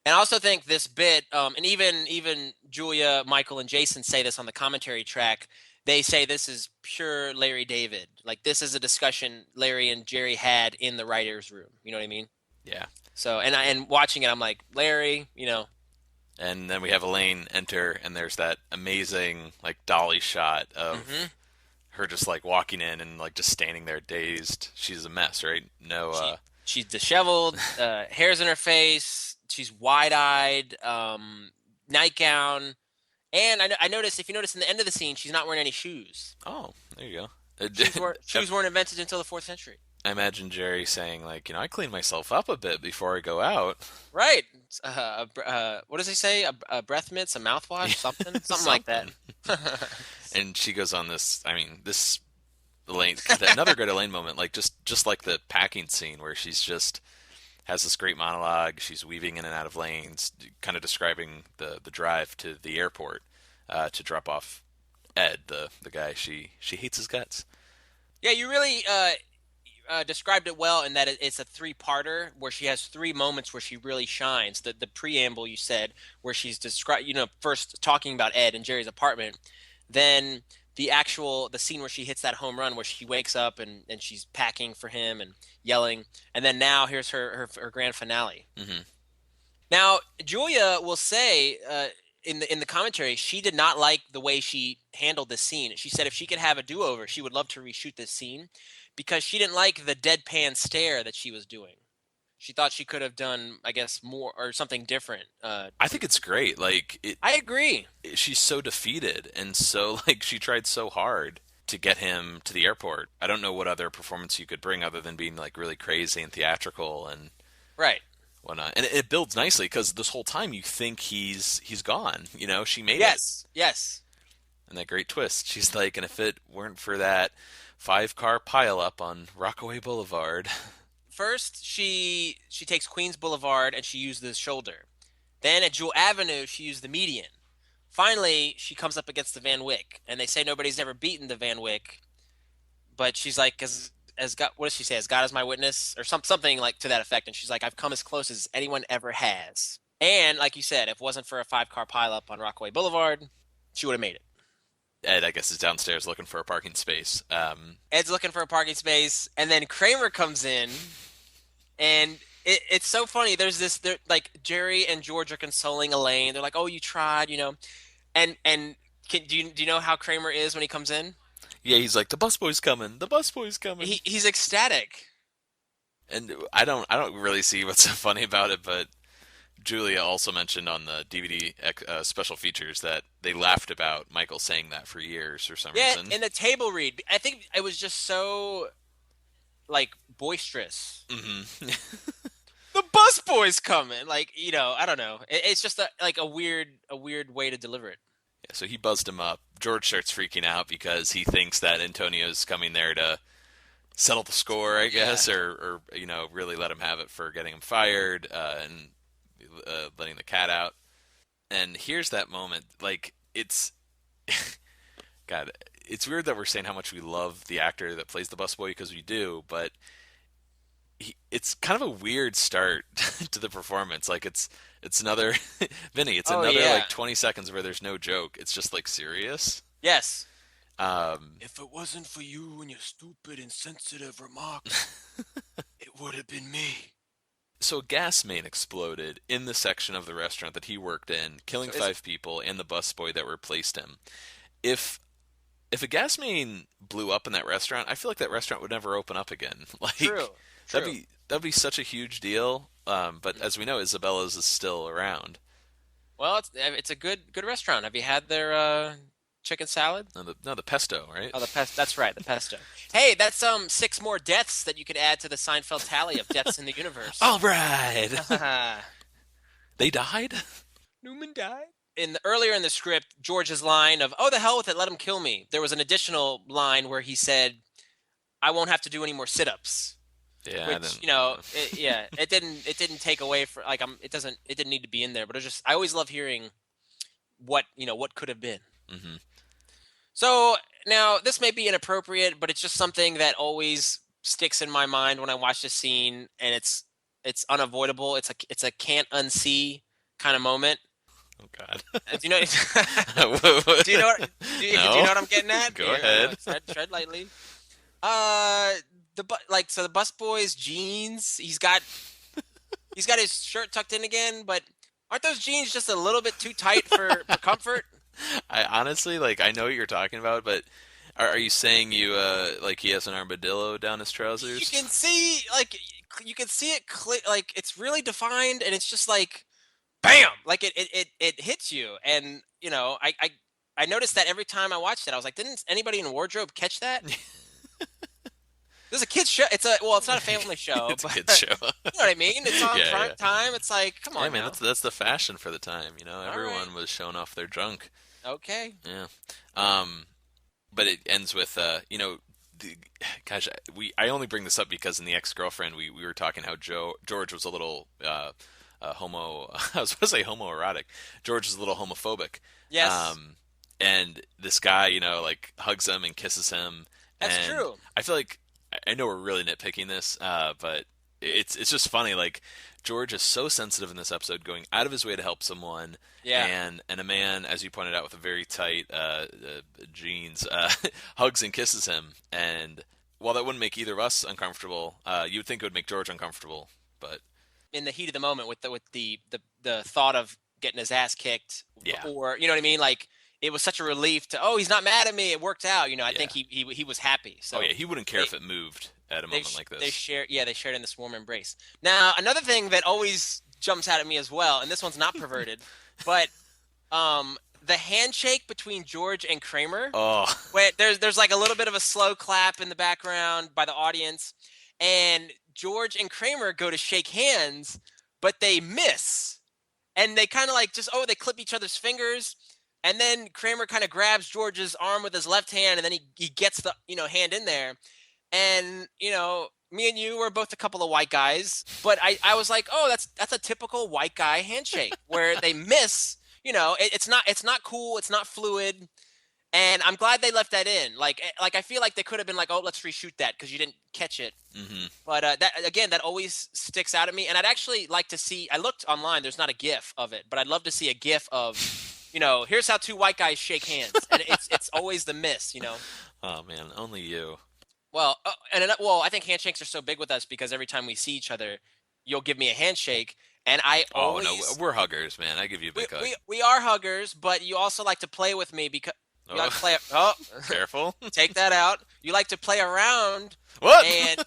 And I also think this bit, and even Julia, Michael, and Jason say this on the commentary track. They say this is pure Larry David. Like, this is a discussion Larry and Jerry had in the writer's room. You know what I mean? Yeah. So, and watching it, I'm like, Larry, you know. And then we have Elaine enter, and there's that amazing, like, dolly shot of her just, like, walking in and, like, just standing there dazed. She's a mess, right? No, She's disheveled, hair's in her face, she's wide-eyed, nightgown. And I noticed, if you notice in the end of the scene, she's not wearing any shoes. Oh, there you go. Shoes weren't invented until the 4th century. I imagine Jerry saying, like, I clean myself up a bit before I go out. Right. What does he say? A breath mints, a mouthwash, something? Something like that. And she goes on this, this Elaine, another great Elaine moment, like, just like the packing scene where she's just has this great monologue. She's weaving in and out of lanes, kind of describing the drive to the airport to drop off Ed, the guy she hates his guts. Yeah, you really described it well in that it's a 3-parter where she has 3 moments where she really shines. The preamble you said, where she's first talking about Ed and Jerry's apartment, then the scene where she hits that home run where she wakes up and she's packing for him and yelling, and then now here's her grand finale. Mm-hmm. Now, Julia will say in the commentary she did not like the way she handled this scene. She said if she could have a do-over, she would love to reshoot this scene because she didn't like the deadpan stare that she was doing. She thought she could have done, I guess, more or something different. I think it's great. Like, I agree. She's so defeated, and so, like, she tried so hard to get him to the airport. I don't know what other performance you could bring other than being, like, really crazy and theatrical and right whatnot. And it builds nicely because this whole time you think he's gone. You know, she made it. Yes. And that great twist. She's like, and if it weren't for that 5-car pileup on Rockaway Boulevard. First, she takes Queens Boulevard and she used the shoulder. Then at Jewel Avenue, she used the median. Finally, she comes up against the Van Wyck, and they say nobody's ever beaten the Van Wyck. But she's like, as God, what does she say? As God is my witness, or something like to that effect. And she's like, I've come as close as anyone ever has. And like you said, if it wasn't for a 5-car pileup on Rockaway Boulevard, she would have made it. Ed, I guess, is downstairs looking for a parking space. Ed's looking for a parking space, and then Kramer comes in. And it's so funny. There's this, like, Jerry and George are consoling Elaine. They're like, "Oh, you tried, you know." And do you know how Kramer is when he comes in? Yeah, he's like, "The busboy's coming. The busboy's coming." He's ecstatic. And I don't really see what's so funny about it, but Julia also mentioned on the DVD special features that they laughed about Michael saying that for years for some reason. Yeah, in the table read, I think it was just so, like, boisterous. Mm-hmm. The busboy's coming, like, you know, I don't know. It's just a weird way to deliver it. Yeah, so he buzzed him up. George starts freaking out because he thinks that Antonio's coming there to settle the score, I guess, or you know, really let him have it for getting him fired and letting the cat out. And here's that moment, like, it's God, it's weird that we're saying how much we love the actor that plays the busboy, because we do, but it's kind of a weird start to the performance. Like, it's another Vinny. It's another like 20 seconds where there's no joke. It's just like serious. Yes. If it wasn't for you and your stupid, insensitive remark, it would have been me. So a gas main exploded in the section of the restaurant that he worked in, killing 5 people and the busboy that replaced him. If a gas main blew up in that restaurant, I feel like that restaurant would never open up again. Like, True. That'd be such a huge deal. But as we know, Isabella's is still around. Well, it's a good restaurant. Have you had their chicken salad? No, the pesto, right? Oh, the pesto. That's right, the pesto. Hey, that's 6 more deaths that you could add to the Seinfeld tally of deaths in the universe. All right. They died? Newman died. Earlier in the script, George's line of "Oh, the hell with it, let him kill me." There was an additional line where he said, "I won't have to do any more sit-ups." Yeah, Which it didn't take away for like it didn't need to be in there, but it just I always love hearing what could have been. Mm-hmm. So now this may be inappropriate, but it's just something that always sticks in my mind when I watch this scene, and it's unavoidable. It's a can't unsee kind of moment. Oh God. Do you know? Do you know what I'm getting at? Go ahead. Tread lightly. The busboy's jeans. He's got his shirt tucked in again, but aren't those jeans just a little bit too tight for comfort? I honestly I know what you're talking about, but are you saying he has an armadillo down his trousers? You can see it it's really defined, and it's just like bam, it hits you, and I noticed that every time I watched it. I was like, didn't anybody in wardrobe catch that? This is a kid's show. It's not a family show. It's a kid's show. You know what I mean? It's on prime time. It's like, come on, yeah, man. now. That's the fashion for the time. Everyone right. was showing off their junk. Okay. Yeah. But it ends with I only bring this up because in The Ex-Girlfriend we were talking how George was a little homo. I was supposed to say homoerotic. George was a little homophobic. Yes. And this guy, hugs him and kisses him. That's true. I feel like I know we're really nitpicking this, but it's just funny. Like George is so sensitive in this episode, going out of his way to help someone. Yeah. And a man, as you pointed out, with a very tight jeans, hugs and kisses him. And while that wouldn't make either of us uncomfortable, you would think it would make George uncomfortable. But in the heat of the moment, with the thought of getting his ass kicked, yeah. Or you know what I mean, like. It was such a relief to, he's not mad at me. It worked out. I think he was happy. So he wouldn't care if it moved at a moment like this. They shared in this warm embrace. Now, another thing that always jumps out at me as well, and this one's not perverted, but the handshake between George and Kramer. Oh. Where there's like a little bit of a slow clap in the background by the audience, and George and Kramer go to shake hands, but they miss, and they kind of like they clip each other's fingers. And then Kramer kind of grabs George's arm with his left hand, and then he gets the hand in there. And me and you were both a couple of white guys, but I was like, that's a typical white guy handshake where they miss. It's not cool, it's not fluid, and I'm glad they left that in. Like I feel like they could have been like, let's reshoot that because you didn't catch it. Mm-hmm. But that always sticks out at me, and I'd actually like to see. I looked online, there's not a GIF of it, but I'd love to see a GIF of. Here's how two white guys shake hands, and it's always the miss. Oh man, only you. Well, I think handshakes are so big with us because every time we see each other, you'll give me a handshake, and I always. Oh no, we're huggers, man. I give you a big hug. We are huggers, but you also like to play with me because you like to play. Oh, careful! Take that out. You like to play around. What? And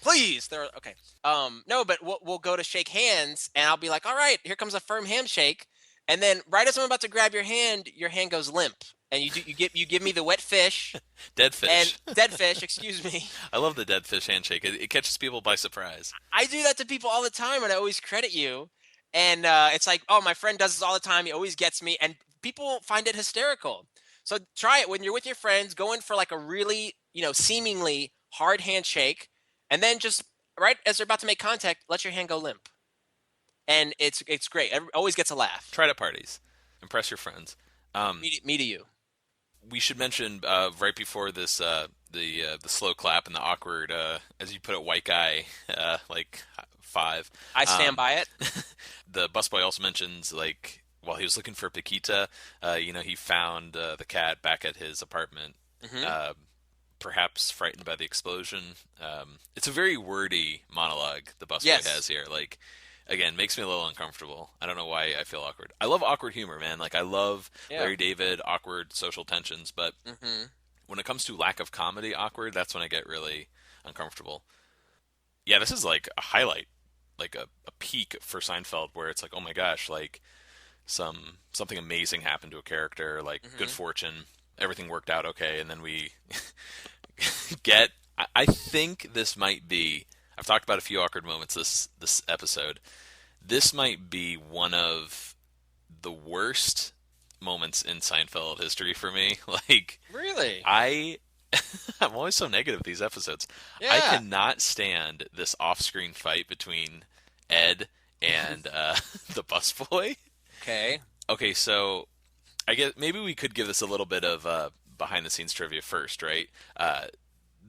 please, okay. No, but we'll go to shake hands, and I'll be like, all right, here comes a firm handshake. And then, right as I'm about to grab your hand goes limp, and you give me the wet fish, dead fish, and dead fish. Excuse me. I love the dead fish handshake. It catches people by surprise. I do that to people all the time, and I always credit you. And it's like, my friend does this all the time. He always gets me, and people find it hysterical. So try it when you're with your friends. Go in for like a really, seemingly hard handshake, and then just right as they're about to make contact, let your hand go limp. And it's great. Always gets a laugh. Try it at parties. Impress your friends. Me to you. We should mention right before this the slow clap and the awkward, as you put it, white guy, like 5. I stand by it. The busboy also mentions while he was looking for Paquita, he found the cat back at his apartment. Mm-hmm. Perhaps frightened by the explosion. It's a very wordy monologue the busboy has here. Again, makes me a little uncomfortable. I don't know why I feel awkward. I love awkward humor, man. I love Larry David, awkward social tensions. But when it comes to lack of comedy awkward, that's when I get really uncomfortable. Yeah, this is like a highlight, like a peak for Seinfeld where it's like, oh my gosh, something amazing happened to a character, like good fortune, everything worked out okay, and then we get. I think this might be. I've talked about a few awkward moments this episode. This might be one of the worst moments in Seinfeld history for me. Like, Really? I'm always so negative with these episodes. Yeah. I cannot stand this off-screen fight between Ed and the busboy. Okay. Okay, so I guess maybe we could give this a little bit of behind-the-scenes trivia first, right?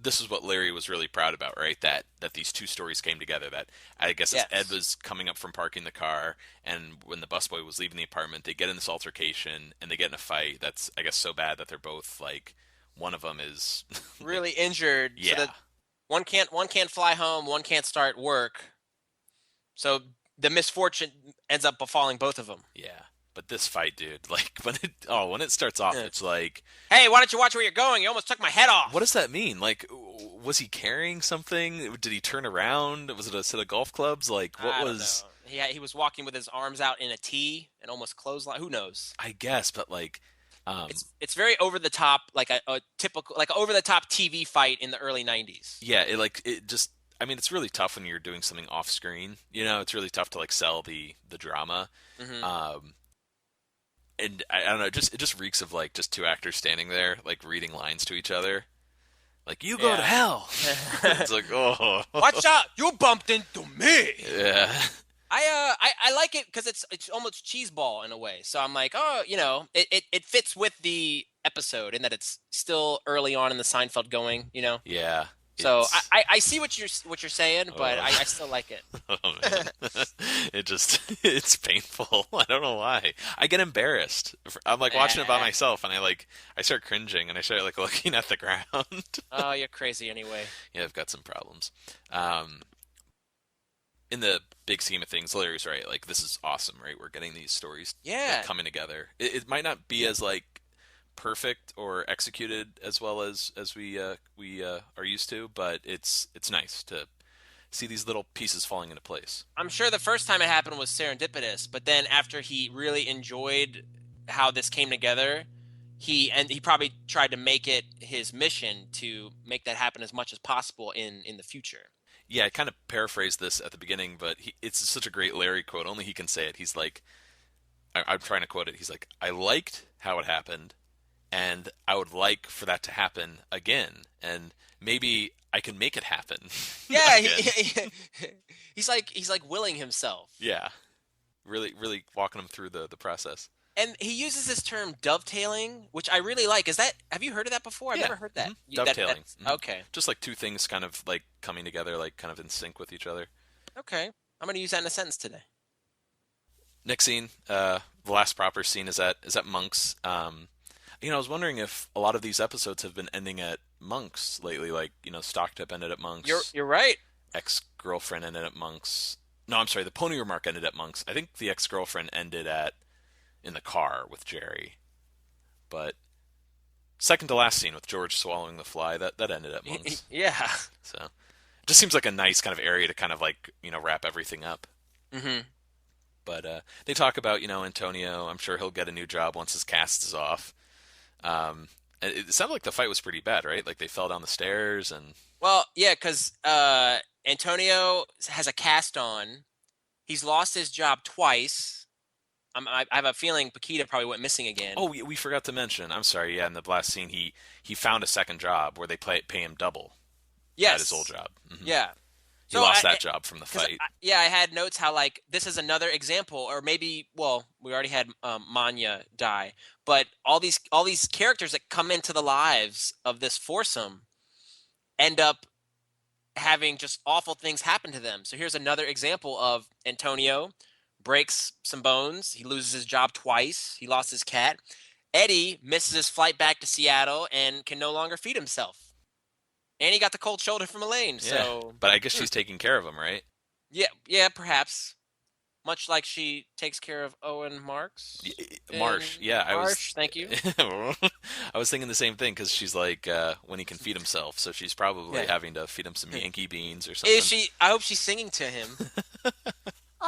This is what Larry was really proud about, right? That these two stories came together. That I guess Yes. as Ed was coming up from parking the car, and when the busboy was leaving the apartment, they get in this altercation and they get in a fight. That's I guess so bad that they're both like, one of them is Really injured. yeah. So that one can't fly home, one can't start work. So the misfortune ends up befalling both of them. Yeah, but this fight, dude, like when it starts off, Yeah. it's like, Hey, why don't you watch where you're going? You almost took my head off. what does that mean? Like, was he carrying something? Did he turn around? Was it a set of golf clubs? Like, what I don't was? know. He was walking with his arms out in a T and almost clothesline. Who knows? I guess, but like, It's very over the top, like a typical like over the top TV fight in the early '90s. yeah, it just. I mean, it's really tough when you're doing something off screen. You know, it's really tough to like sell the drama. And I don't know, it just reeks of like just two actors standing there, like reading lines to each other. Like, you go Yeah. to hell. It's like, oh, Watch out! You bumped into me. yeah. I like it because it's almost cheeseball in a way. So I'm like, oh, it fits with the episode in that it's still early on in the Seinfeld going, Yeah. So it's- I see what you're saying, but I still like it. oh man, it's painful. I don't know why. I get embarrassed. I'm like watching it by myself, and I start cringing, and I start like looking at the ground. Oh, you're crazy anyway. Yeah, I've got some problems. In the big scheme of things, Larry's right. Like, this is awesome, right? We're getting these stories Yeah. coming together. It might not be as like perfect or executed as well as we are used to, but it's nice to see these little pieces falling into place. I'm sure the first time it happened was serendipitous, but then after he really enjoyed how this came together, he probably tried to make it his mission to make that happen as much as possible in the future. Yeah, I kind of paraphrased this at the beginning, but it's such a great Larry quote. Only he can say it. He's like, I'm trying to quote it. He's like, I liked how it happened, and I would like for that to happen again, and maybe I can make it happen. Yeah, again. he's like willing himself. Yeah, really, really walking him through the process. And he uses this term dovetailing, which I really like. Have you heard of that before? I've Yeah. never heard that. Dovetailing. Okay. Just like two things kind of like coming together, like kind of in sync with each other. Okay. I'm going to use that in a sentence today. Next scene, the last proper scene is at Monk's. I was wondering if a lot of these episodes have been ending at Monk's lately. Like, Stock Tip ended at Monk's. You're right. Ex-girlfriend ended at Monk's. No, I'm sorry. The Pony Remark ended at Monk's. I think the ex-girlfriend ended in the car with Jerry. But second to last scene with George swallowing the fly, that ended at Monk's. Yeah. So it just seems like a nice kind of area to kind of like, wrap everything up. Mm-hmm. But they talk about, Antonio. I'm sure he'll get a new job once his cast is off. It sounded like the fight was pretty bad, right? Like they fell down the stairs and... Well, yeah, because Antonio has a cast on. He's lost his job twice. I have a feeling Paquita probably went missing again. Oh, we forgot to mention. I'm sorry. Yeah, in the last scene, he found a second job where they pay him double. yes. At his old job. Mm-hmm. Yeah. He lost that job from the fight. I had notes how like this is another example, or maybe we already had Manya die, but all these characters that come into the lives of this foursome end up having just awful things happen to them. So here's another example of Antonio breaks some bones. He loses his job twice. He lost his cat. Eddie misses his flight back to Seattle and can no longer feed himself. And he got the cold shoulder from Elaine. Yeah, So, but I guess she's taking care of him, right? yeah, perhaps. Much like she takes care of Owen Marks. Marsh. Yeah, Marsh, thank you. I was thinking the same thing because she's like when he can feed himself, so she's probably having to feed him some Yankee beans or something. Is she? I hope she's singing to him.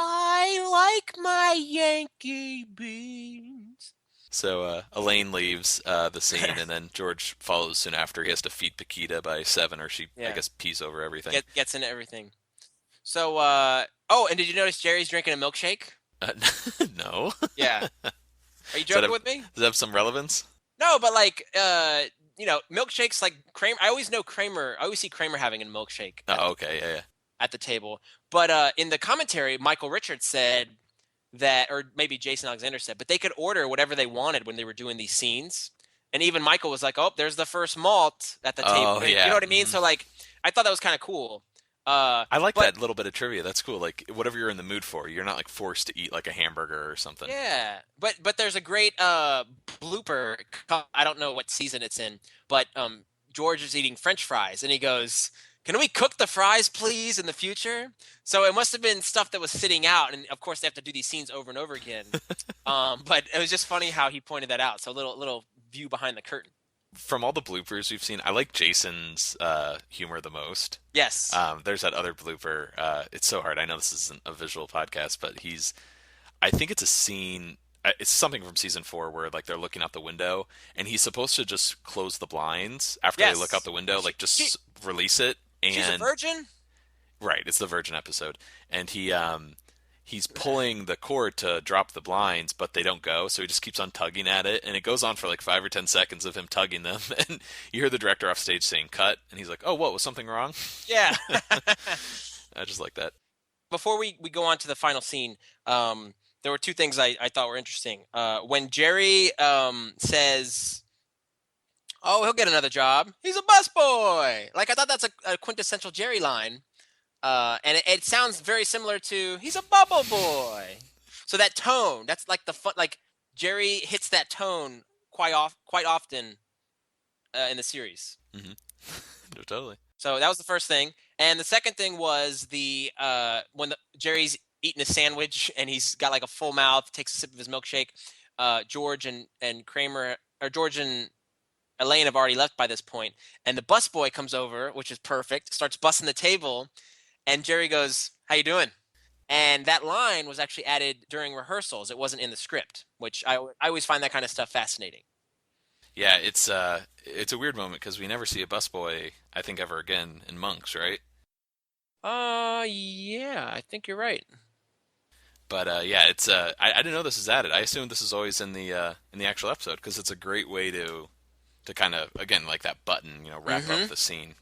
I like my Yankee beans. So Elaine leaves the scene, and then George follows soon after. He has to feed Paquita by 7, or she, I Yeah. guess, pees over everything. Gets into everything. So, and did you notice Jerry's drinking a milkshake? No. Yeah. Are you joking with me? Does that have some relevance? No, but like, milkshakes like Kramer. I always see Kramer having a milkshake Oh, okay, yeah. at the table. But in the commentary, Michael Richards said that, or maybe Jason Alexander said, but they could order whatever they wanted when they were doing these scenes. And even Michael was like, "Oh, there's the first malt at the table." Yeah. You know what I mean? So like, I thought that was kind of cool. I like that little bit of trivia. That's cool. Like whatever you're in the mood for, you're not like forced to eat like a hamburger or something. Yeah, but there's a great blooper. I don't know what season it's in, but George is eating French fries, and he goes, "Can we cook the fries, please, in the future?" So it must have been stuff that was sitting out, and of course they have to do these scenes over and over again. But it was just funny how he pointed that out. So a little view behind the curtain. From all the bloopers we've seen, I like Jason's humor the most. Yes. There's that other blooper. It's so hard. I know this isn't a visual podcast, but I think it's a scene. It's something from season 4 where like they're looking out the window, and he's supposed to just close the blinds after they look out the window, like just release it. And she's a virgin. Right, it's the virgin episode, and he's pulling the cord to drop the blinds, but they don't go, so he just keeps on tugging at it, and it goes on for like 5 or 10 seconds of him tugging them, and you hear the director off stage saying cut, and he's like, "Oh, what, was something wrong?" Yeah. I just like that. Before we go on to the final scene, there were 2 things I thought were interesting. When Jerry says, "Oh, he'll get another job. He's a busboy." Like, I thought that's a quintessential Jerry line. And it sounds very similar to "He's a bubble boy." So that tone, that's like the fun. Like Jerry hits that tone quite often in the series. Mm-hmm. No, totally. So that was the first thing, and the second thing was when Jerry's eating a sandwich and he's got like a full mouth, takes a sip of his milkshake. George and Kramer, or George and Elaine have already left by this point, and the busboy comes over, which is perfect. Starts bussing the table. And Jerry goes, "How you doing?" And that line was actually added during rehearsals. It wasn't in the script, which I always find that kind of stuff fascinating. Yeah, it's a weird moment because we never see a busboy, I think, ever again in Monks, right? Yeah, I think you're right. But yeah, it's I didn't know this is added. I assumed this is always in the actual episode because it's a great way to kind of, again, like that button, wrap up the scene.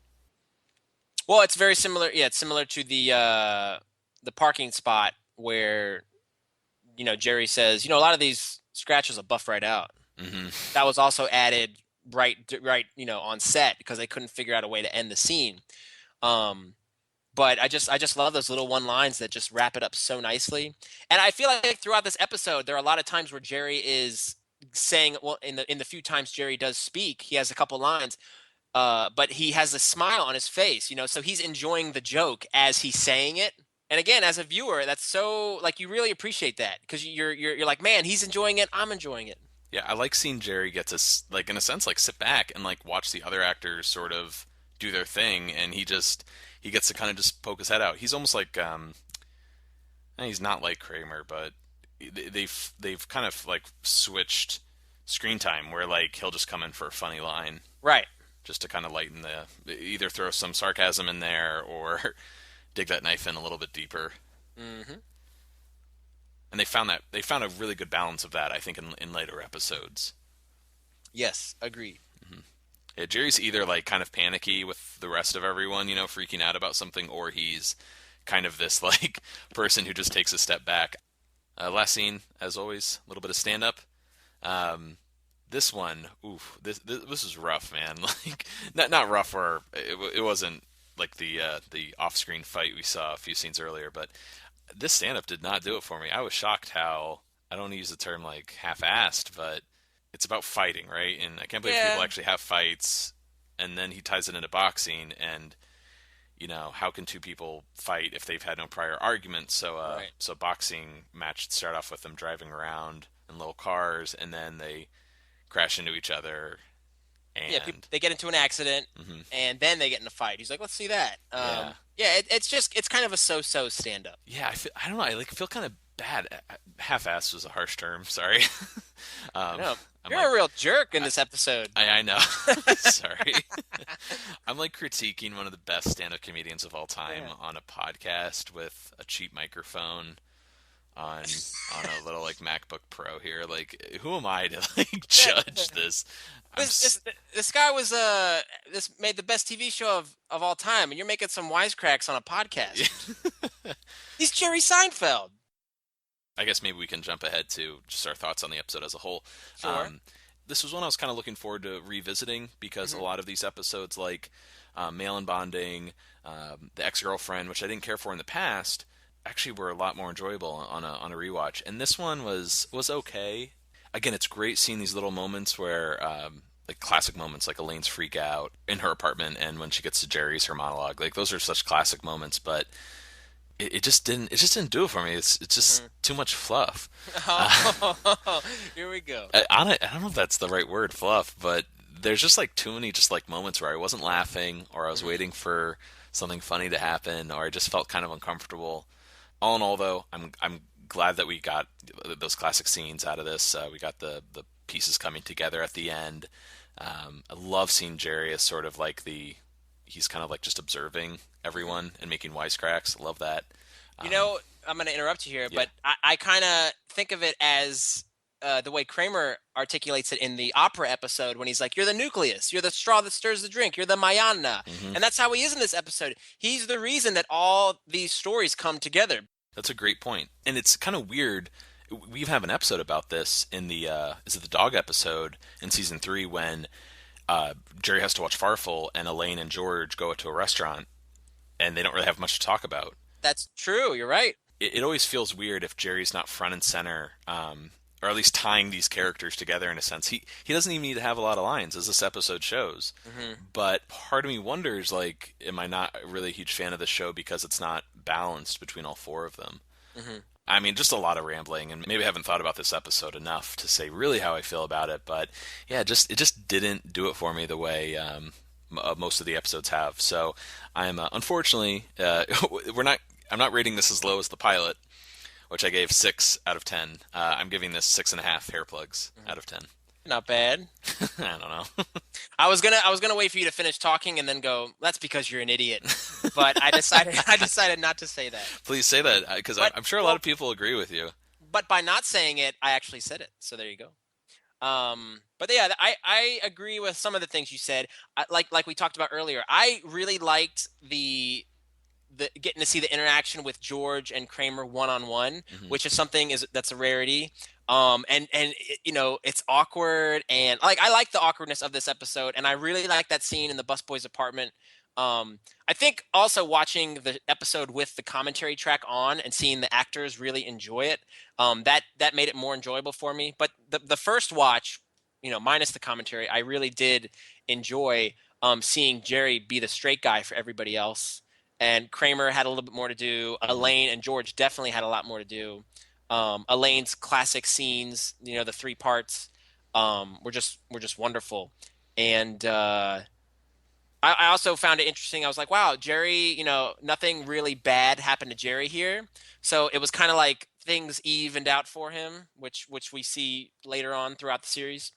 Well, it's very similar. Yeah, it's similar to the parking spot where, Jerry says, a lot of these scratches will buff right out. Mm-hmm. That was also added right, on set because they couldn't figure out a way to end the scene. But I just love those little one lines that just wrap it up so nicely. And I feel like throughout this episode, there are a lot of times where Jerry is saying, well, in the few times Jerry does speak, he has a couple lines. But he has a smile on his face, so he's enjoying the joke as he's saying it. And again, as a viewer, that's so, like, you really appreciate that because you're like, man, he's enjoying it, I'm enjoying it. Yeah, I like seeing Jerry get to, like, in a sense, like, sit back and like watch the other actors sort of do their thing, and he gets to kind of just poke his head out. He's almost like, and he's not like Kramer, but they've kind of like switched screen time where like he'll just come in for a funny line, right? Just to kind of lighten either throw some sarcasm in there or dig that knife in a little bit deeper. Mm-hmm. And they found a really good balance of that, I think, in later episodes. Yes, agreed. Mm-hmm. Yeah, Jerry's either like kind of panicky with the rest of everyone, freaking out about something, or he's kind of this like person who just takes a step back. Last scene, as always, a little bit of stand up. This one, this is rough, man. Like, not rough, or it wasn't like the off-screen fight we saw a few scenes earlier, but this stand-up did not do it for me. I was shocked how, I don't use the term like half-assed, but it's about fighting, right? And I can't believe people actually have fights, and then he ties it into boxing, and how can 2 people fight if they've had no prior argument? So right. So boxing match would start off with them driving around in little cars, and then they crash into each other, Yeah, And they get into an accident, Mhm. and then they get in a fight. He's like, let's see that. Yeah. Yeah, it's kind of a so-so stand-up. Yeah, I don't know. I feel kind of bad. Half-assed was a harsh term. Sorry. I know. I'm You're like, a real jerk in this episode. I know. Sorry. I'm like critiquing one of the best stand-up comedians of all time on a podcast with a cheap microphone on a little like MacBook Pro here. Like, who am I to like judge this? This guy was this made the best TV show of all time, and you're making some wisecracks on a podcast. He's Jerry Seinfeld. I guess maybe we can jump ahead to just our thoughts on the episode as a whole. Sure. This was one I was kind of looking forward to revisiting because a lot of these episodes, like Mail and Bonding, the ex-girlfriend, which I didn't care for in the past, actually were a lot more enjoyable on a rewatch. And this one was okay. Again, it's great seeing these little moments where, like classic moments, like Elaine's freak out in her apartment, and when she gets to Jerry's, her monologue. Like those are such classic moments, but it just didn't do it for me. It's just too much fluff. Here we go. I don't know if that's the right word, fluff, but there's just like too many just like moments where I wasn't laughing, or I was waiting for something funny to happen, or I just felt kind of uncomfortable. All in all, though, I'm glad that we got those classic scenes out of this. We got the pieces coming together at the end. I love seeing Jerry as sort of like he's kind of like just observing everyone and making wisecracks. I love that. I'm going to interrupt you here, but I kind of think of it as the way Kramer articulates it in the opera episode when he's like, you're the nucleus, you're the straw that stirs the drink, you're the Mayana. And that's how he is in this episode. He's the reason that all these stories come together. That's a great point. And it's kind of weird. We have an episode about this in the, is it the dog episode in season 3 when Jerry has to watch Farfel and Elaine and George go to a restaurant and they don't really have much to talk about. That's true. You're right. It always feels weird if Jerry's not front and center, or at least tying these characters together in a sense. He doesn't even need to have a lot of lines, as this episode shows. But part of me wonders, like, am I not really a huge fan of the show because it's not balanced between all 4 of them? I mean, just a lot of rambling, and maybe I haven't thought about this episode enough to say really how I feel about it. But yeah, it just didn't do it for me the way most of the episodes have. So I'm unfortunately I'm not rating this as low as the pilot, which I gave 6 out of 10. I'm giving this 6.5 hair plugs out of 10. Not bad. I don't know. I was gonna wait for you to finish talking and then go, that's because you're an idiot. But I decided not to say that. Please say that, because I'm sure a lot of people agree with you. But by not saying it, I actually said it. So there you go. But yeah, I agree with some of the things you said. Like we talked about earlier, I really liked the getting to see the interaction with George and Kramer one-on-one, which is something that's a rarity. And it's awkward, and I like the awkwardness of this episode, and I really like that scene in the busboy's apartment. I think also watching the episode with the commentary track on and seeing the actors really enjoy it, that made it more enjoyable for me. But the first watch, minus the commentary, I really did enjoy seeing Jerry be the straight guy for everybody else. And Kramer had a little bit more to do. Elaine and George definitely had a lot more to do. Elaine's classic scenes, the 3 parts, were just wonderful. And I also found it interesting. I was like, wow, Jerry, nothing really bad happened to Jerry here. So it was kind of like things evened out for him, which we see later on throughout the series.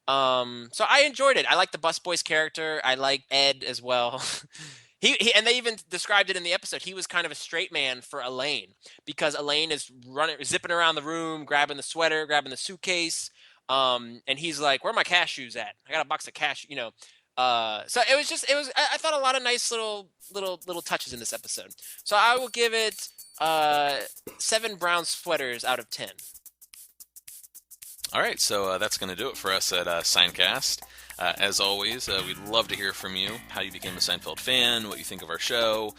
So I enjoyed it. I like the busboy's character. I like Ed as well. He and they even described it in the episode. He was kind of a straight man for Elaine because Elaine is zipping around the room, grabbing the sweater, grabbing the suitcase, and he's like, "Where are my cashews at? I got a box of cashews." So it was. I thought a lot of nice little touches in this episode. So I will give it 7 brown sweaters out of 10. All right, so that's going to do it for us at Seincast. As always, we'd love to hear from you, how you became a Seinfeld fan, what you think of our show,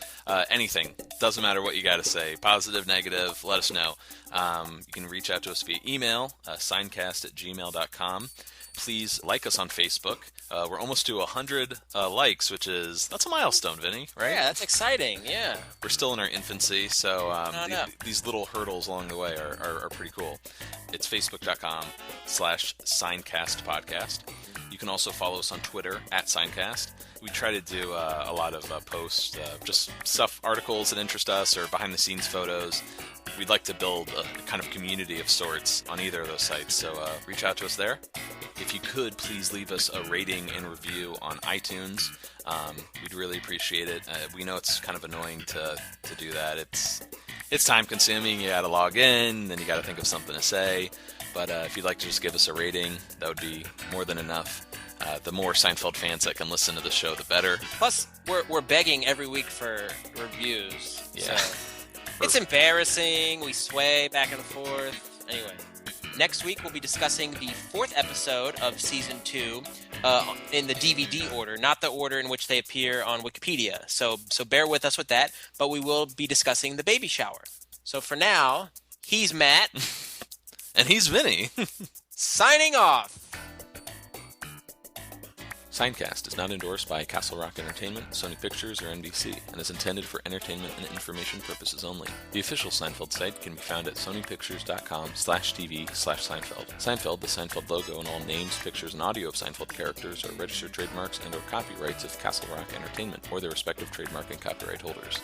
anything. Doesn't matter what you got to say, positive, negative, let us know. You can reach out to us via email, seincast@gmail.com. Please like us on Facebook. We're almost to 100 likes, that's a milestone, Vinny, right? Yeah, that's exciting, yeah. We're still in our infancy, so these little hurdles along the way are pretty cool. It's facebook.com/Seincast podcast. You can also follow us on Twitter at Seincast. We try to do a lot of posts, just stuff, articles that interest us or behind-the-scenes photos. We'd like to build a kind of community of sorts on either of those sites, so reach out to us there. If you could, please leave us a rating and review on iTunes. We'd really appreciate it. We know it's kind of annoying to do that. It's time-consuming. You got to log in, then you got to think of something to say. But if you'd like to just give us a rating, that would be more than enough. The more Seinfeld fans that can listen to the show, the better. Plus, we're begging every week for reviews. Yeah. So it's embarrassing. We sway back and forth. Anyway, next week we'll be discussing the 4th episode of Season 2 in the DVD order, not the order in which they appear on Wikipedia. So bear with us with that, but we will be discussing the baby shower. So for now, he's Matt. And he's Vinny. Signing off. Seincast is not endorsed by Castle Rock Entertainment, Sony Pictures, or NBC, and is intended for entertainment and information purposes only. The official Seinfeld site can be found at sonypictures.com/TV/Seinfeld. Seinfeld, the Seinfeld logo, and all names, pictures, and audio of Seinfeld characters are registered trademarks and/or copyrights of Castle Rock Entertainment, or their respective trademark and copyright holders.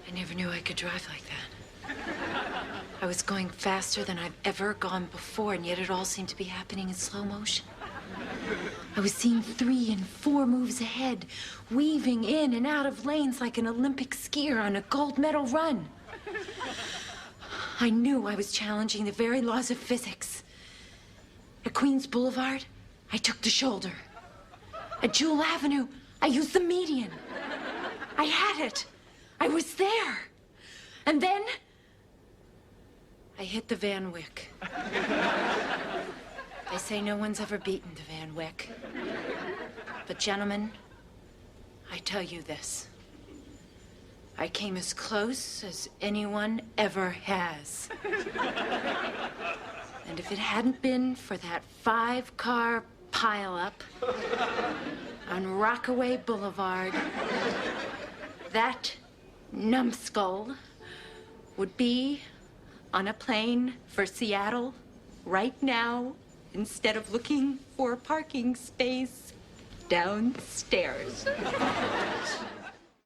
I never knew I could drive like that. I was going faster than I've ever gone before, and yet it all seemed to be happening in slow motion. I was seeing 3 and 4 moves ahead, weaving in and out of lanes like an Olympic skier on a gold medal run. I knew I was challenging the very laws of physics. At Queens Boulevard, I took the shoulder. At Jewel Avenue, I used the median. I had it. I was there. And then I hit the Van Wyck. They say no one's ever beaten the Van Wyck. But gentlemen, I tell you this. I came as close as anyone ever has. And if it hadn't been for that 5-car pileup on Rockaway Boulevard, that numbskull would be on a plane for Seattle right now instead of looking for a parking space downstairs.